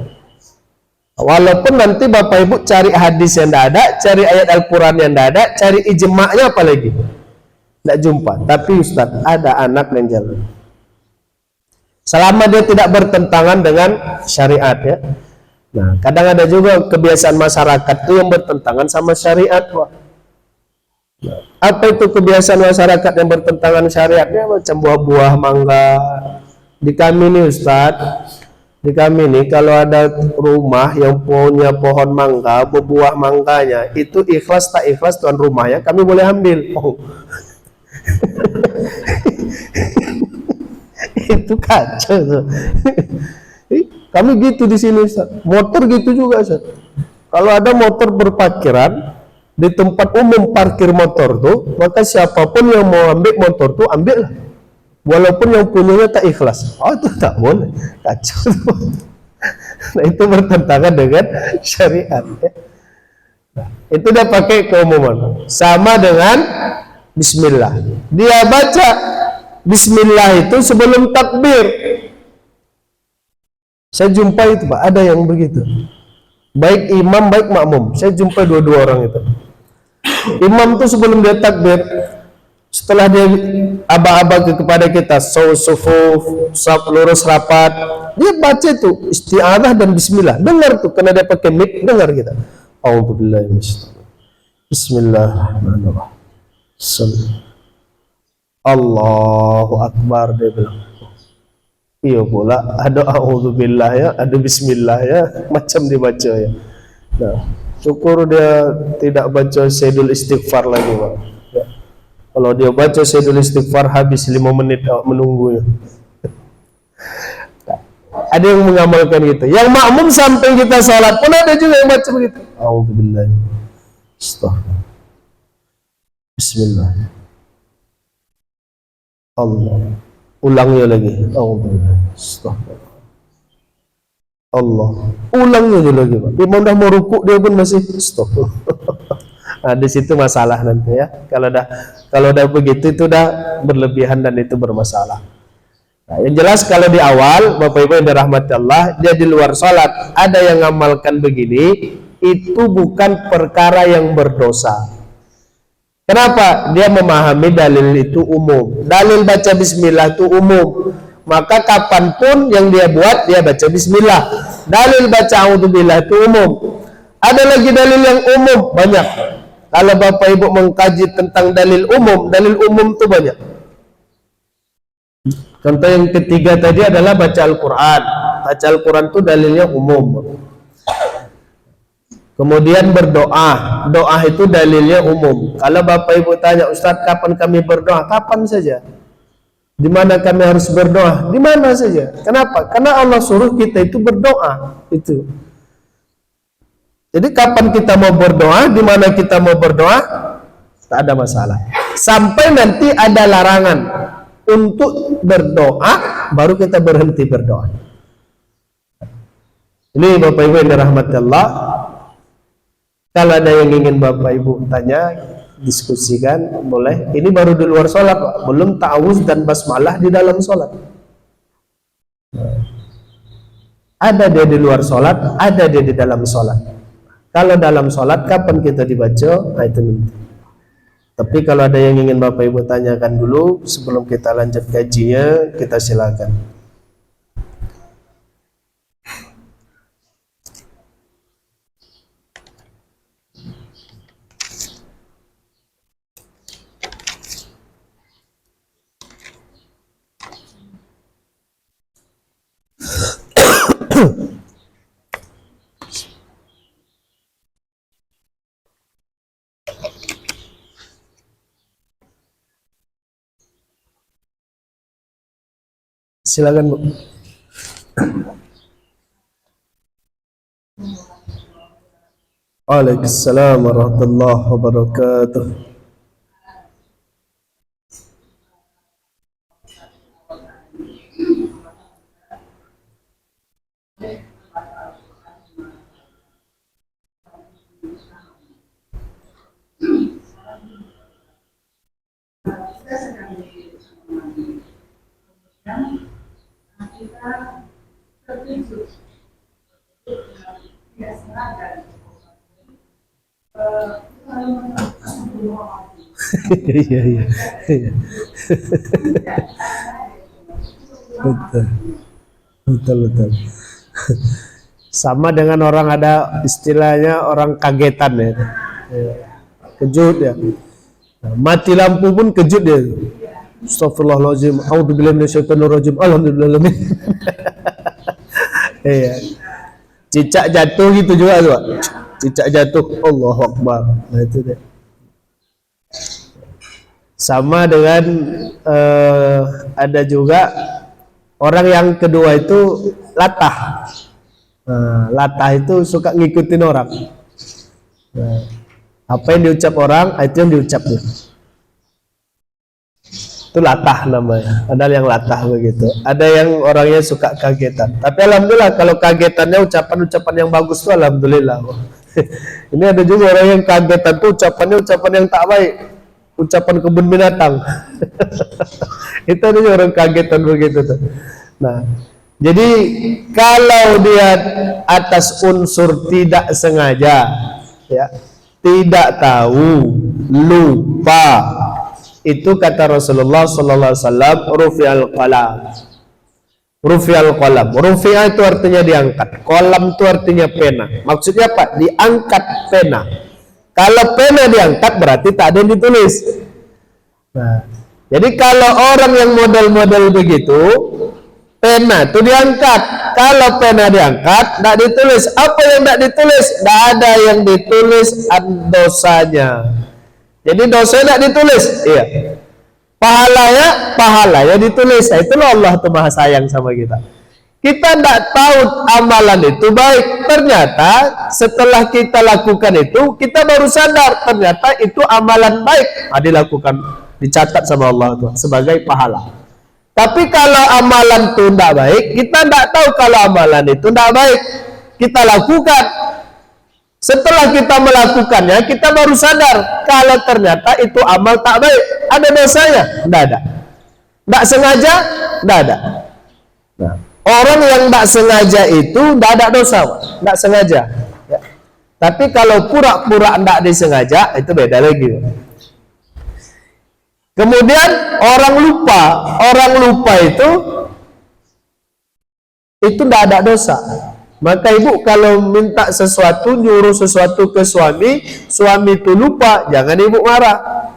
Walaupun nanti Bapak Ibu cari hadis yang tidak ada, cari ayat Al-Quran yang tidak ada, cari ijma'nya apalagi tidak jumpa. Tapi Ustaz, ada anak yang jalan selama dia tidak bertentangan dengan syariat ya. Nah, kadang ada juga kebiasaan masyarakat itu yang bertentangan sama syariat Pak. Apa itu kebiasaan masyarakat yang bertentangan syariatnya? Macam buah-buah mangga. Di kami nih Ustadz, di kami nih kalau ada rumah yang punya pohon mangga, berbuah mangganya, itu ikhlas tak ikhlas tuan rumahnya, kami boleh ambil. Oh. Itu kacau tuh. Kami gitu di sini Ustaz. Motor gitu juga Ustaz. Kalau ada motor berparkiran di tempat umum parkir motor tuh, maka siapapun yang mau ambil motor tuh ambil lah. Walaupun yang punyanya tak ikhlas. Oh itu tak boleh. Kacau tuh. Nah itu bertentangan dengan syariat ya. Nah, itu dia pakai keumuman. Sama dengan bismillah. Dia baca bismillah itu sebelum takbir. Saya jumpa itu Pak, ada yang begitu. Baik imam, baik makmum. Saya jumpa dua-dua orang itu. Imam itu sebelum dia takbir, setelah dia aba-aba kepada kita, sufuf, lurus rapat, dia baca itu isti'adzah dan bismillah. Dengar tuh, karena dia pakai mic, dengar kita. A'udzubillahi minasyaitonir rajim. Bismillahirrahmanirrahim. Allahu Akbar, dia bilang. Iya pula, ada a'udzubillah ya, ada bismillah ya, macam dibaca ya. Nah, syukur dia tidak baca sayyidul istighfar lagi Pak. Ya. Kalau dia baca sayyidul istighfar habis 5 menit menunggunya. Ada yang mengamalkan gitu. Yang makmum sampai kita salat pun ada juga yang baca begitu. A'udzubillah. Astaghfirullah. Bismillah. Allah. Ulangnya lagi. Astaghfirullah. Allah. Ulangnya lagi Pak. Imam dah mau rukuk dia pun masih astaghfirullah. Nah, di situ masalah nanti ya. Kalau dah begitu itu dah berlebihan dan itu bermasalah. Nah, yang jelas kalau di awal Bapak Ibu yang dirahmati Allah, dia di luar sholat ada yang ngamalkan begini, itu bukan perkara yang berdosa. Kenapa? Dia memahami dalil itu umum. Dalil baca bismillah itu umum. Maka kapanpun yang dia buat, dia baca bismillah. Dalil baca a'udzubillah itu umum. Ada lagi dalil yang umum, banyak. Kalau Bapak Ibu mengkaji tentang dalil umum itu banyak. Contoh yang ketiga tadi adalah baca Al-Quran. Baca Al-Quran itu dalilnya umum. Kemudian berdoa, doa itu dalilnya umum. Kalau Bapak Ibu tanya, Ustadz kapan kami berdoa? Kapan saja. Di mana kami harus berdoa? Di mana saja. Kenapa? Karena Allah suruh kita itu berdoa. Itu. Jadi kapan kita mau berdoa, di mana kita mau berdoa, tak ada masalah. Sampai nanti ada larangan untuk berdoa, baru kita berhenti berdoa. Ini Bapak Ibu yang dirahmati Allah. Kalau ada yang ingin Bapak Ibu tanya, diskusikan, boleh. Ini baru di luar sholat, Pak. Belum ta'awuz dan basmalah di dalam sholat. Ada dia di luar sholat, ada dia di dalam sholat. Kalau dalam sholat, kapan kita dibaca? Nah itu nanti. Tapi kalau ada yang ingin Bapak Ibu tanyakan dulu, sebelum kita lanjut kajinya, kita silakan. Silakan Bu. Waalaikumsalam warahmatullahi wabarakatuh. Iya, iya. Betul. Betul. Sama dengan orang ada istilahnya orang kagetan ya. Kejut ya. Nah, mati lampu pun kejut dia. Astagfirullahaladzim, a'udzubillahi minasyaitonirrajim, alhamdulillah. Iya. Cicak jatuh gitu juga tuh, Pak. Cicak jatuh, Allahu Akbar. Nah, itu deh. Sama dengan ada juga orang yang kedua itu latah. Nah, latah itu suka ngikutin orang. Nah, apa yang diucap orang, itu yang diucap dia. Itu latah namanya. Ada yang latah begitu. Ada yang orangnya suka kagetan. Tapi alhamdulillah kalau kagetannya ucapan-ucapan yang bagus tuh alhamdulillah. Ini ada juga orang yang kagetan tuh ucapannya ucapan yang tak baik. Ucapan kebun binatang. Itu ada orang kagetan begitu tuh. Nah, jadi kalau dia atas unsur tidak sengaja, ya, tidak tahu, lupa, itu kata Rasulullah sallallahu alaihi wasallam, rufi'al qalam. Rufi'al qalam. Rufi'a itu artinya diangkat. Qalam itu artinya pena. Maksudnya apa? Diangkat pena. Kalau pena diangkat berarti tak ada yang ditulis. Nah, jadi kalau orang yang model-model begitu, pena itu diangkat. Kalau pena diangkat, tidak ditulis. Apa yang tidak ditulis? Tidak ada yang ditulis dosanya. Jadi dosa tidak ditulis, iya. Pahalanya ditulis. Itulah Allah tuh maha sayang sama kita. Kita tidak tahu amalan itu baik. Ternyata setelah kita lakukan itu, kita baru sadar ternyata itu amalan baik. Dilakukan, dicatat sama Allah tuh sebagai pahala. Tapi kalau amalan itu tidak baik, kita tidak tahu kalau amalan itu tidak baik. Kita lakukan. Setelah kita melakukannya, kita baru sadar kalau ternyata itu amal tak baik. Ada dosanya? Tidak ada. Tidak sengaja? Tidak ada. Nah, orang yang tidak sengaja itu tidak ada dosa, tidak sengaja. Ya. Tapi kalau pura-pura tidak disengaja, itu beda lagi. Kemudian orang lupa itu tidak ada dosa. Maka ibu kalau minta sesuatu, nyuruh sesuatu ke suami itu lupa, jangan ibu marah.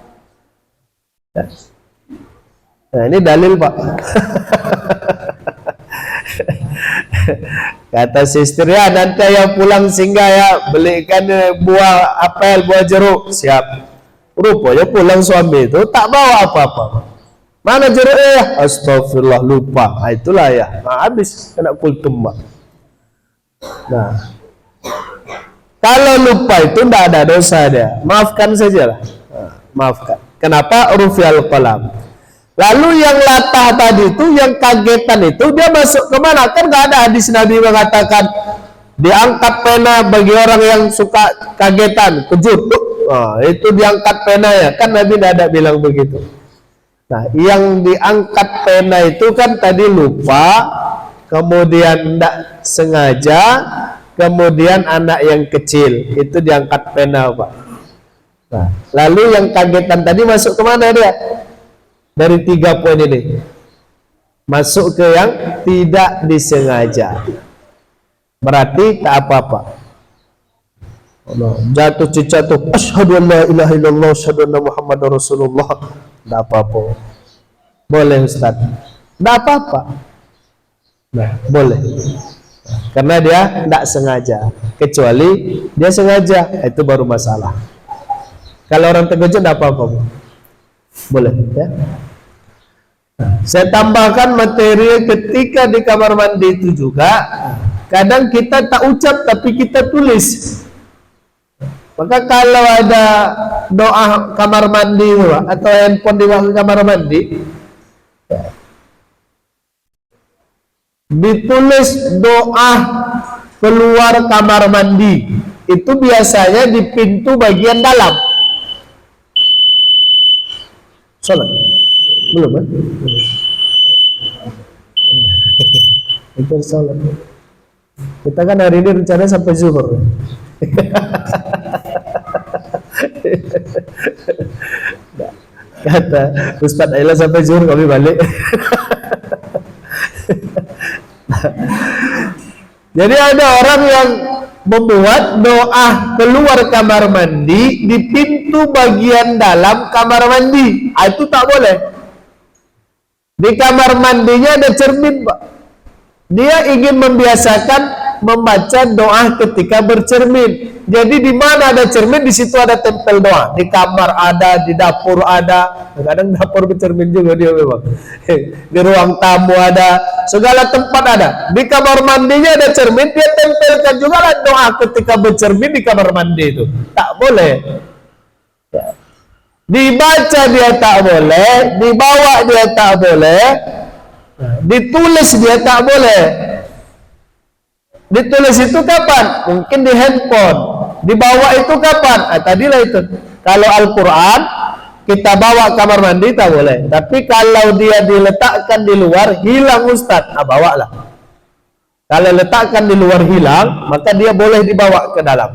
Nah, ini dalil, Pak. Kata si istri, ya nanti yang pulang singgah ya, belikan buah apel, buah jeruk. Siap. Rupanya pulang suami itu tak bawa apa-apa. Mana jeruknya? Astagfirullah, lupa. Nah, itulah ya. Nah, habis kena kultum, Pak. Nah, kalau lupa itu tidak ada dosa dia, maafkan sajalah. Nah, maafkan. Kenapa? Rufi'al qalam. Lalu yang latah tadi itu, yang kagetan itu, dia masuk kemana? Kan nggak ada hadis Nabi mengatakan diangkat pena bagi orang yang suka kagetan, kejut. Nah, itu diangkat pena ya. Kan Nabi tidak ada bilang begitu. Nah, yang diangkat pena itu kan tadi lupa, kemudian tidak sengaja, kemudian anak yang kecil itu diangkat pena, Pak. Nah, lalu yang kagetan tadi masuk kemana dia? Dari 3 poin ini masuk ke yang tidak disengaja, berarti tak apa-apa. Jatuh jatuh, asyhadu an la ilaha illallah, asyhadu anna muhammadar rasulullah, tidak apa-apa. Boleh Ustaz, tidak apa-apa. Nah, boleh. Karena dia tidak sengaja. Kecuali dia sengaja, itu baru masalah. Kalau orang terkejut tidak apa-apa. Boleh, ya. Nah, saya tambahkan materi ketika di kamar mandi itu juga. Kadang kita tak ucap tapi kita tulis. Maka kalau ada doa kamar mandi atau handphone di kamar mandi, ditulis doa keluar kamar mandi, itu biasanya di pintu bagian dalam. Salat belum kan? Itu salat. Kita kan hari ini rencana sampai zuhur. Kata Ustaz Aila sampai zuhur kami balik. Jadi ada orang yang membuat doa keluar kamar mandi di pintu bagian dalam kamar mandi. Itu tak boleh. Di kamar mandinya ada cermin, Pak. Dia ingin membiasakan membaca doa ketika bercermin. Jadi di mana ada cermin, di situ ada tempel doa. Di kamar ada, di dapur ada. Kadang dapur bercermin juga dia memang. Di ruang tamu ada, segala tempat ada. Di kamar mandinya ada cermin, dia tempelkan juga lah doa ketika bercermin di kamar mandi itu. Tak boleh. Dibaca dia tak boleh, dibawa dia tak boleh, ditulis dia tak boleh. Ditulis itu kapan? Mungkin di handphone. Dibawa itu kapan? Tadilah itu. Kalau Al-Quran kita bawa kamar mandi tak boleh. Tapi kalau dia diletakkan di luar, hilang Ustaz, bawalah. Kalau letakkan di luar hilang, maka dia boleh dibawa ke dalam.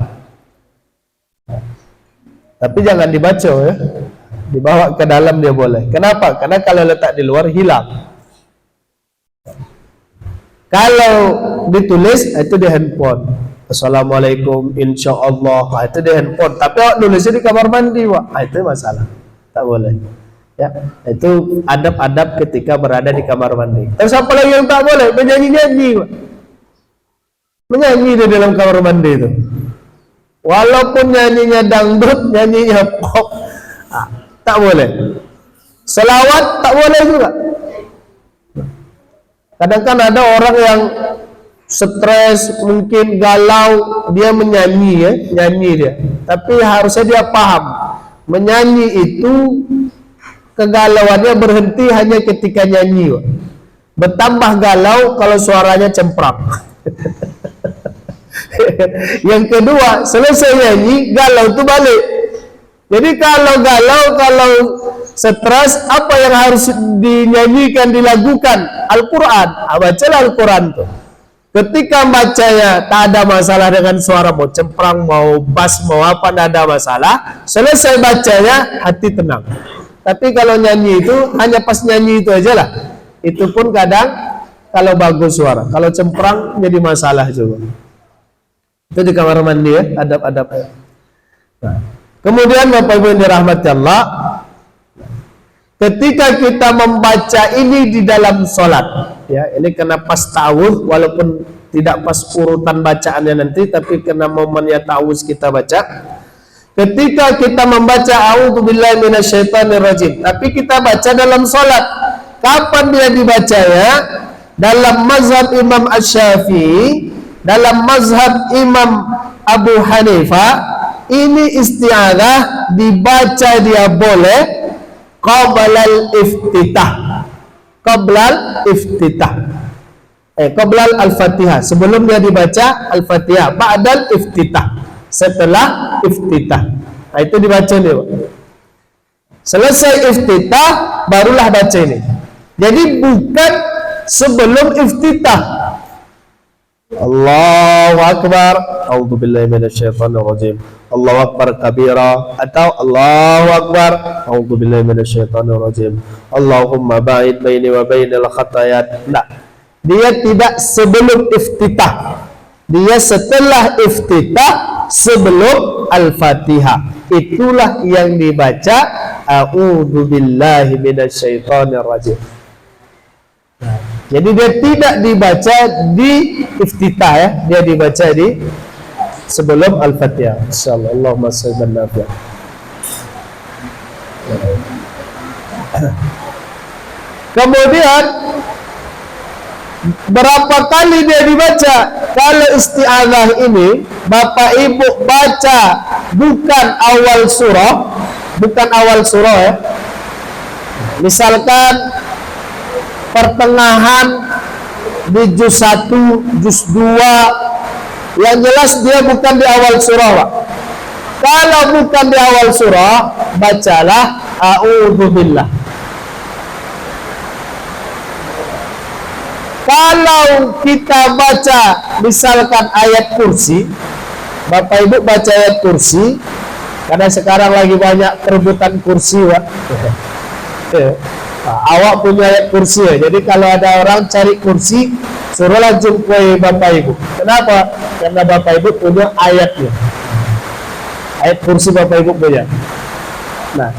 Tapi jangan dibaca ya. Dibawa ke dalam dia boleh. Kenapa? Karena kalau letak di luar hilang. Kalau ditulis itu di handphone. Assalamualaikum insyaallah, itu di handphone. Tapi nulisnya di kamar mandi, Pak. Itu masalah. Tak boleh. Ya, itu adab-adab ketika berada di kamar mandi. Terus apa lagi yang tak boleh? Menyanyi-nyanyi, Pak. Menyanyi di dalam kamar mandi itu. Walaupun nyanyinya dangdut, nyanyinya pop, tak boleh. Selawat tak boleh juga. Kadang kan ada orang yang stres, mungkin galau, dia menyanyi ya, nyanyi dia. Tapi harusnya dia paham, menyanyi itu kegalauannya berhenti hanya ketika nyanyi. Bertambah galau kalau suaranya cemprang. Yang kedua, selesai nyanyi, galau itu balik. Jadi kalau galau, kalau stres, apa yang harus dinyanyikan, dilakukan? Al-Quran. Bacalah Al-Quran tuh. Ketika bacanya tak ada masalah dengan suara, mau cemprang, mau bass, mau apa, tak ada masalah. Selesai bacanya, hati tenang. Tapi kalau nyanyi itu hanya pas nyanyi itu aja lah. Itu pun kadang kalau bagus suara, kalau cemprang jadi masalah juga. Itu di kamar mandi ya, adab-adabnya. Nah, kemudian Bapak Ibu yang dirahmati Allah, ketika kita membaca ini di dalam sholat, ya ini kena pas ta'awudz, walaupun tidak pas urutan bacaannya nanti, tapi kena momennya ta'awudz kita baca. Ketika kita membaca a'udzubillahi minasyaitonirrajim, tapi kita baca dalam sholat, kapan dia dibacanya? Dalam mazhab Imam Asy-Syafi'i, dalam mazhab Imam Abu Hanifah, ini isti'adzah dibaca dia boleh qablal iftitah. Qablal iftitah. Qablal al-Fatihah. Sebelum dia dibaca al-Fatihah, ba'dal iftitah. Setelah iftitah. Nah, itu dibaca dia. Selesai iftitah barulah baca ini. Jadi bukan sebelum iftitah. Allahu Akbar, a'udzubillahi minasyaitonirrajim. Allahu Akbar kabira, atau Allahu Akbar, a'udzubillahi minasyaitonirrajim. Allahumma ba'id baini wa bainal khatayat. Nah, dia tidak sebelum iftitah. Dia setelah iftitah, sebelum Al-Fatihah. Itulah yang dibaca a'udzubillahi minasyaitonirrajim. Jadi dia tidak dibaca di iftitah ya, dia dibaca di sebelum Al-Fatihah. Insyaallah. Allahumma shalli ala Nabi. Kemudian berapa kali dia dibaca? Kalau isti'adzah ini Bapak Ibu baca bukan awal surah, bukan awal surah ya. Misalkan pertengahan di juz 1, juz 2, yang jelas dia bukan di awal surah, Pak. Kalau bukan di awal surah, bacalah a'udzubillah. Kalau kita baca misalkan ayat kursi, Bapak Ibu baca ayat kursi, karena sekarang lagi banyak perebutan kursi, Pak. Awak punya ayat kursi ya. Jadi kalau ada orang cari kursi, suruhlah jumpai Bapak Ibu. Kenapa? Karena Bapak Ibu punya ayatnya. Ayat kursi Bapak Ibu punya. Nah,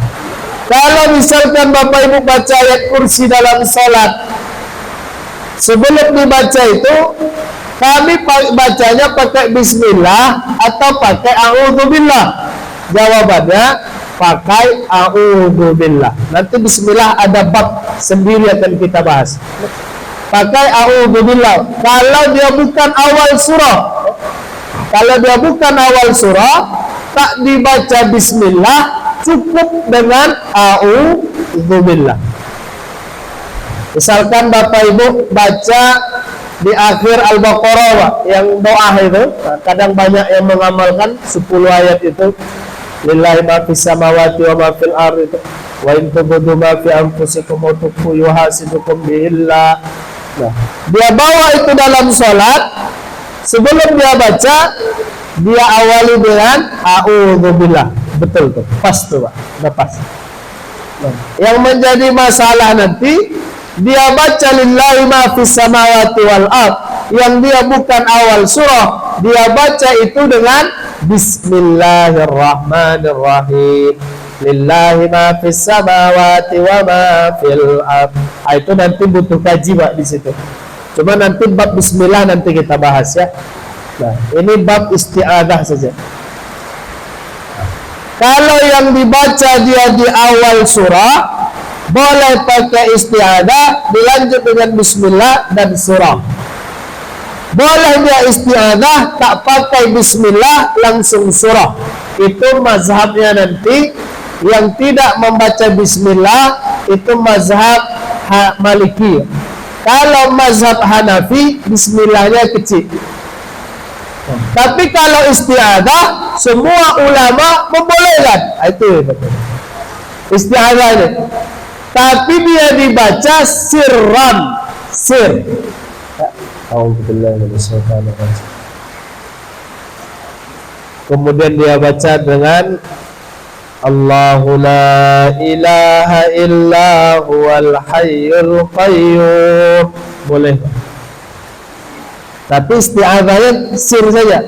kalau misalkan Bapak Ibu baca ayat kursi dalam salat, sebelum dibaca itu kami bacanya pakai bismillah atau pakai a'udzubillah? Jawabannya pakai a'udzubillah. Nanti bismillah ada bab sendiri akan kita bahas. Pakai a'udzubillah. Kalau dia bukan awal surah, tak dibaca bismillah, cukup dengan a'udzubillah. Misalkan Bapak Ibu baca di akhir Al-Baqarah yang doa itu, kadang banyak yang mengamalkan 10 ayat itu, lillahi ma fis samawati wa ma fil ardi wa in tubdu ma fi anfusikum wa tukhfu yuhasibukum billah. Nah, dia bawa itu dalam salat, sebelum dia baca dia awali dengan a'udzubillah. Betul tuh, pas tuh Pak, udah pas. Nah, yang menjadi masalah nanti dia baca lillahi ma fis samawati wal ard, yang dia bukan awal surah, dia baca itu dengan bismillahirrahmanirrahim, lillahi ma fis samawati wa ma fil ard. Itu nanti butuh kaji Pak di situ. Cuma nanti bab bismillah nanti kita bahas ya. Nah, ini bab isti'adzah saja. Kalau yang dibaca dia di awal surah, boleh pakai isti'adzah, dilanjut dengan bismillah dan surah. Boleh dia isti'adzah, tak pakai bismillah, langsung surah. Itu mazhabnya nanti. Yang tidak membaca bismillah, itu mazhab Maliki. Kalau mazhab Hanafi, bismillahnya kecil. Tapi kalau isti'adzah, semua ulama membolehkan. Itu betul. Isti'adzah ini. Tapi dia dibaca sirran, sir. Kemudian dia baca dengan Allahu la ilaha illa huwal hayyul qayyum. Boleh. Tapi isti'adzahnya sir saja.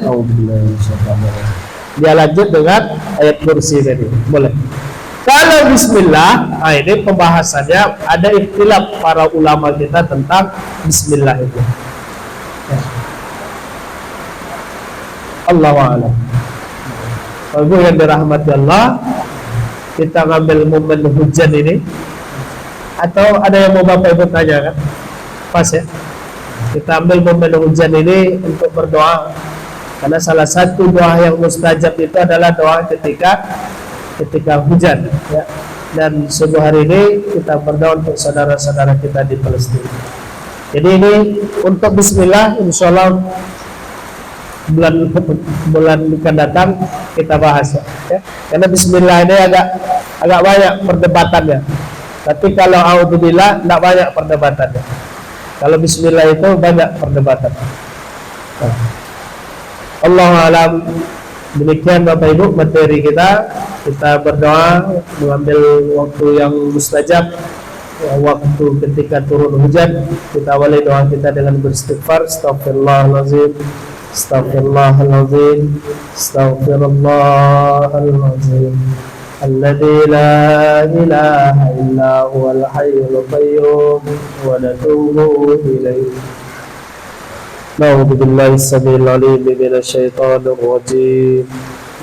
Dia lanjut dengan ayat kursi tadi. Boleh. Kalau bismillah, nah ini pembahasannya ada ikhtilaf para ulama kita tentang bismillah itu. Allahu a'lam. Ibu yang dirahmati Allah, kita ngambil momen hujan ini, atau ada yang mau Bapak Ibu tanya kan? Pas ya. Kita ambil momen hujan ini untuk berdoa, karena salah satu doa yang mustajab itu adalah doa ketika hujan ya. Dan subuh hari ini kita berdoa untuk saudara-saudara kita di Palestina. Jadi ini untuk bismillah, insyaallah bulan akan datang kita bahas ya. Karena bismillah ini agak banyak perdebatannya. Tapi kalau a'udzubillah tidak banyak perdebatannya. Kalau bismillah itu banyak perdebatan. Allahu a'lam. Demikian Bapak Ibu materi kita berdoa mengambil waktu yang mustajab, waktu ketika turun hujan. Kita awali doa kita dengan beristighfar. Astaghfirullahalazim, astaghfirullahalazim, astaghfirullahalazim, alladzi la ilaha illa huwal hayyul qayyum, wa natubu ilaihi. A'udzu billahi as-sami'il 'alim minasy syaithanir rajim.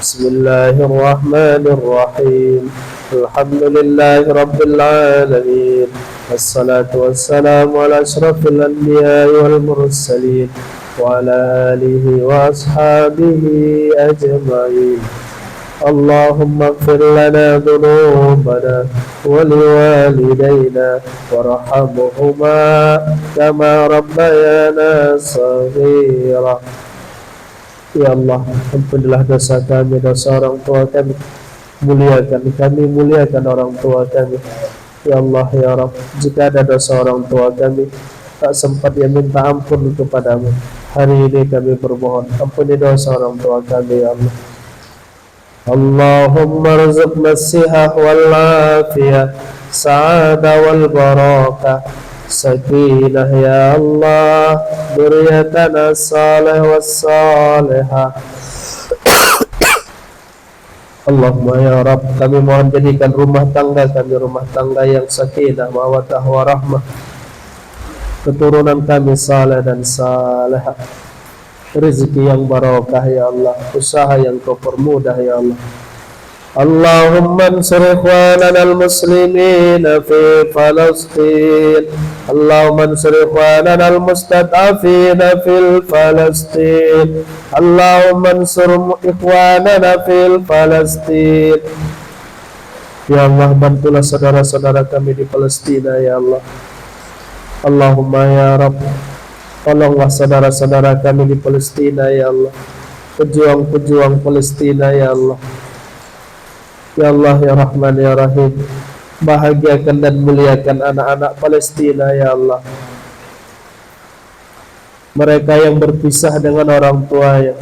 Bismillahirrahmanirrahim. Alhamdulillahi rabbil alamin. Wassalatu wassalamu ala asyrafil anbiya'i wal mursalin wa ala alihi wa ashabihi ajma'in. Allahumma ighfir lana dhunubana wa liwalidayna warhamhuma kama rabbayana shaghira. Ya Allah, ampunilah dosa kami, dosa orang tua kami. Muliakan kami, muliakan orang tua kami. Ya Allah, ya Rabb, jika ada dosa orang tua kami tak sempat yang minta ampun kepadamu, hari ini kami bermohon ampuni dosa orang tua kami ya Allah. Allahumma rzuqna as-sihah wal afiyah, sa'adah wal barakah, sakinah ya Allah, dzurriyyatana salih wassalihah. Allahumma ya Rabb, kami mohon jadikan rumah tangga kami rumah tangga yang sakinah, mawaddah warahmah, keturunan kami saleh dan salihah, rezeki yang barokah ya Allah, usaha yang kau permudah ya Allah. Allahumma ansur ikhwanana al-muslimin fi Palestin. Allahumma ansur ikhwanana al-mustad'afina fil Palestin. Allahumma ansur ikhwanana fil Palestin. Ya Allah, bantulah saudara-saudara kami di Palestina ya Allah. Allahumma ya Rabb, tolonglah saudara-saudara kami di Palestina ya Allah, pejuang-pejuang Palestina ya Allah. Ya Allah ya Rahman ya Rahim, bahagiakan dan muliakan anak-anak Palestina ya Allah. Mereka yang berpisah dengan orang tuanya,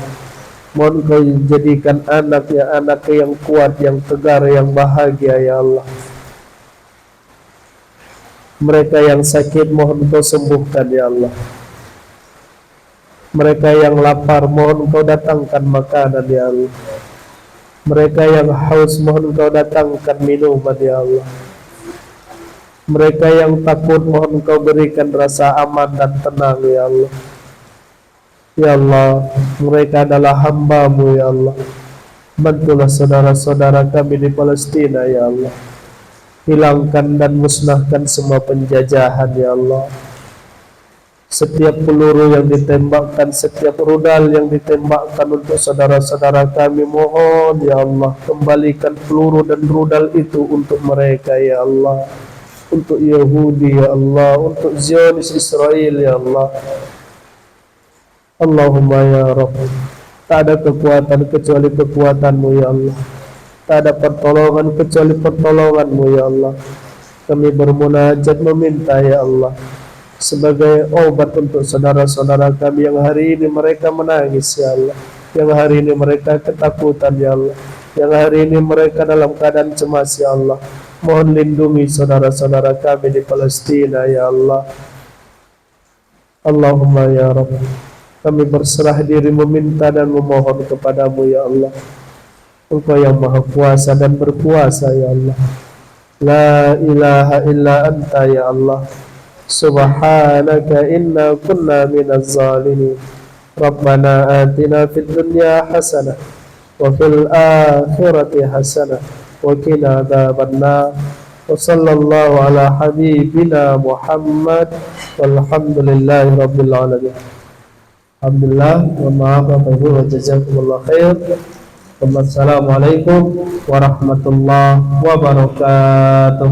mohon kau jadikan anak yang kuat, yang tegar, yang bahagia ya Allah. Mereka yang sakit mohon kau sembuhkan ya Allah. Mereka yang lapar mohon kau datangkan makanan ya Allah. Mereka yang haus mohon kau datangkan minuman ya Allah. Mereka yang takut mohon kau berikan rasa aman dan tenang ya Allah. Ya Allah, mereka adalah hamba-Mu ya Allah. Bantulah saudara-saudara kami di Palestina ya Allah. Hilangkan dan musnahkan semua penjajahan ya Allah. Setiap peluru yang ditembakkan, setiap rudal yang ditembakkan untuk saudara-saudara kami, mohon ya Allah, kembalikan peluru dan rudal itu untuk mereka ya Allah, untuk Yahudi ya Allah, untuk Zionis Israel ya Allah. Allahumma ya Rabb, tak ada kekuatan kecuali kekuatan-Mu ya Allah, tak ada pertolongan kecuali pertolongan-Mu ya Allah. Kami bermunajat meminta ya Allah, sebagai obat untuk saudara-saudara kami yang hari ini mereka menangis ya Allah, yang hari ini mereka ketakutan ya Allah, yang hari ini mereka dalam keadaan cemas ya Allah. Mohon lindungi saudara-saudara kami di Palestina ya Allah. Allahumma ya Rabb, kami berserah diri meminta dan memohon kepadamu ya Allah. Engkau yang maha kuasa dan berkuasa ya Allah. La ilaha illa anta ya Allah. Subhanaka inna kunna minaz zalimin. Rabbana atina fid dunya hasanah wa fil akhirati hasanah wa qina adzabannar. Wa sallallahu ala habibina Muhammad walhamdulillahi rabbil alamin. Alhamdulillah, wa maaf wa jazakumullah khair. Wassalamualaikum warahmatullahi wabarakatuh.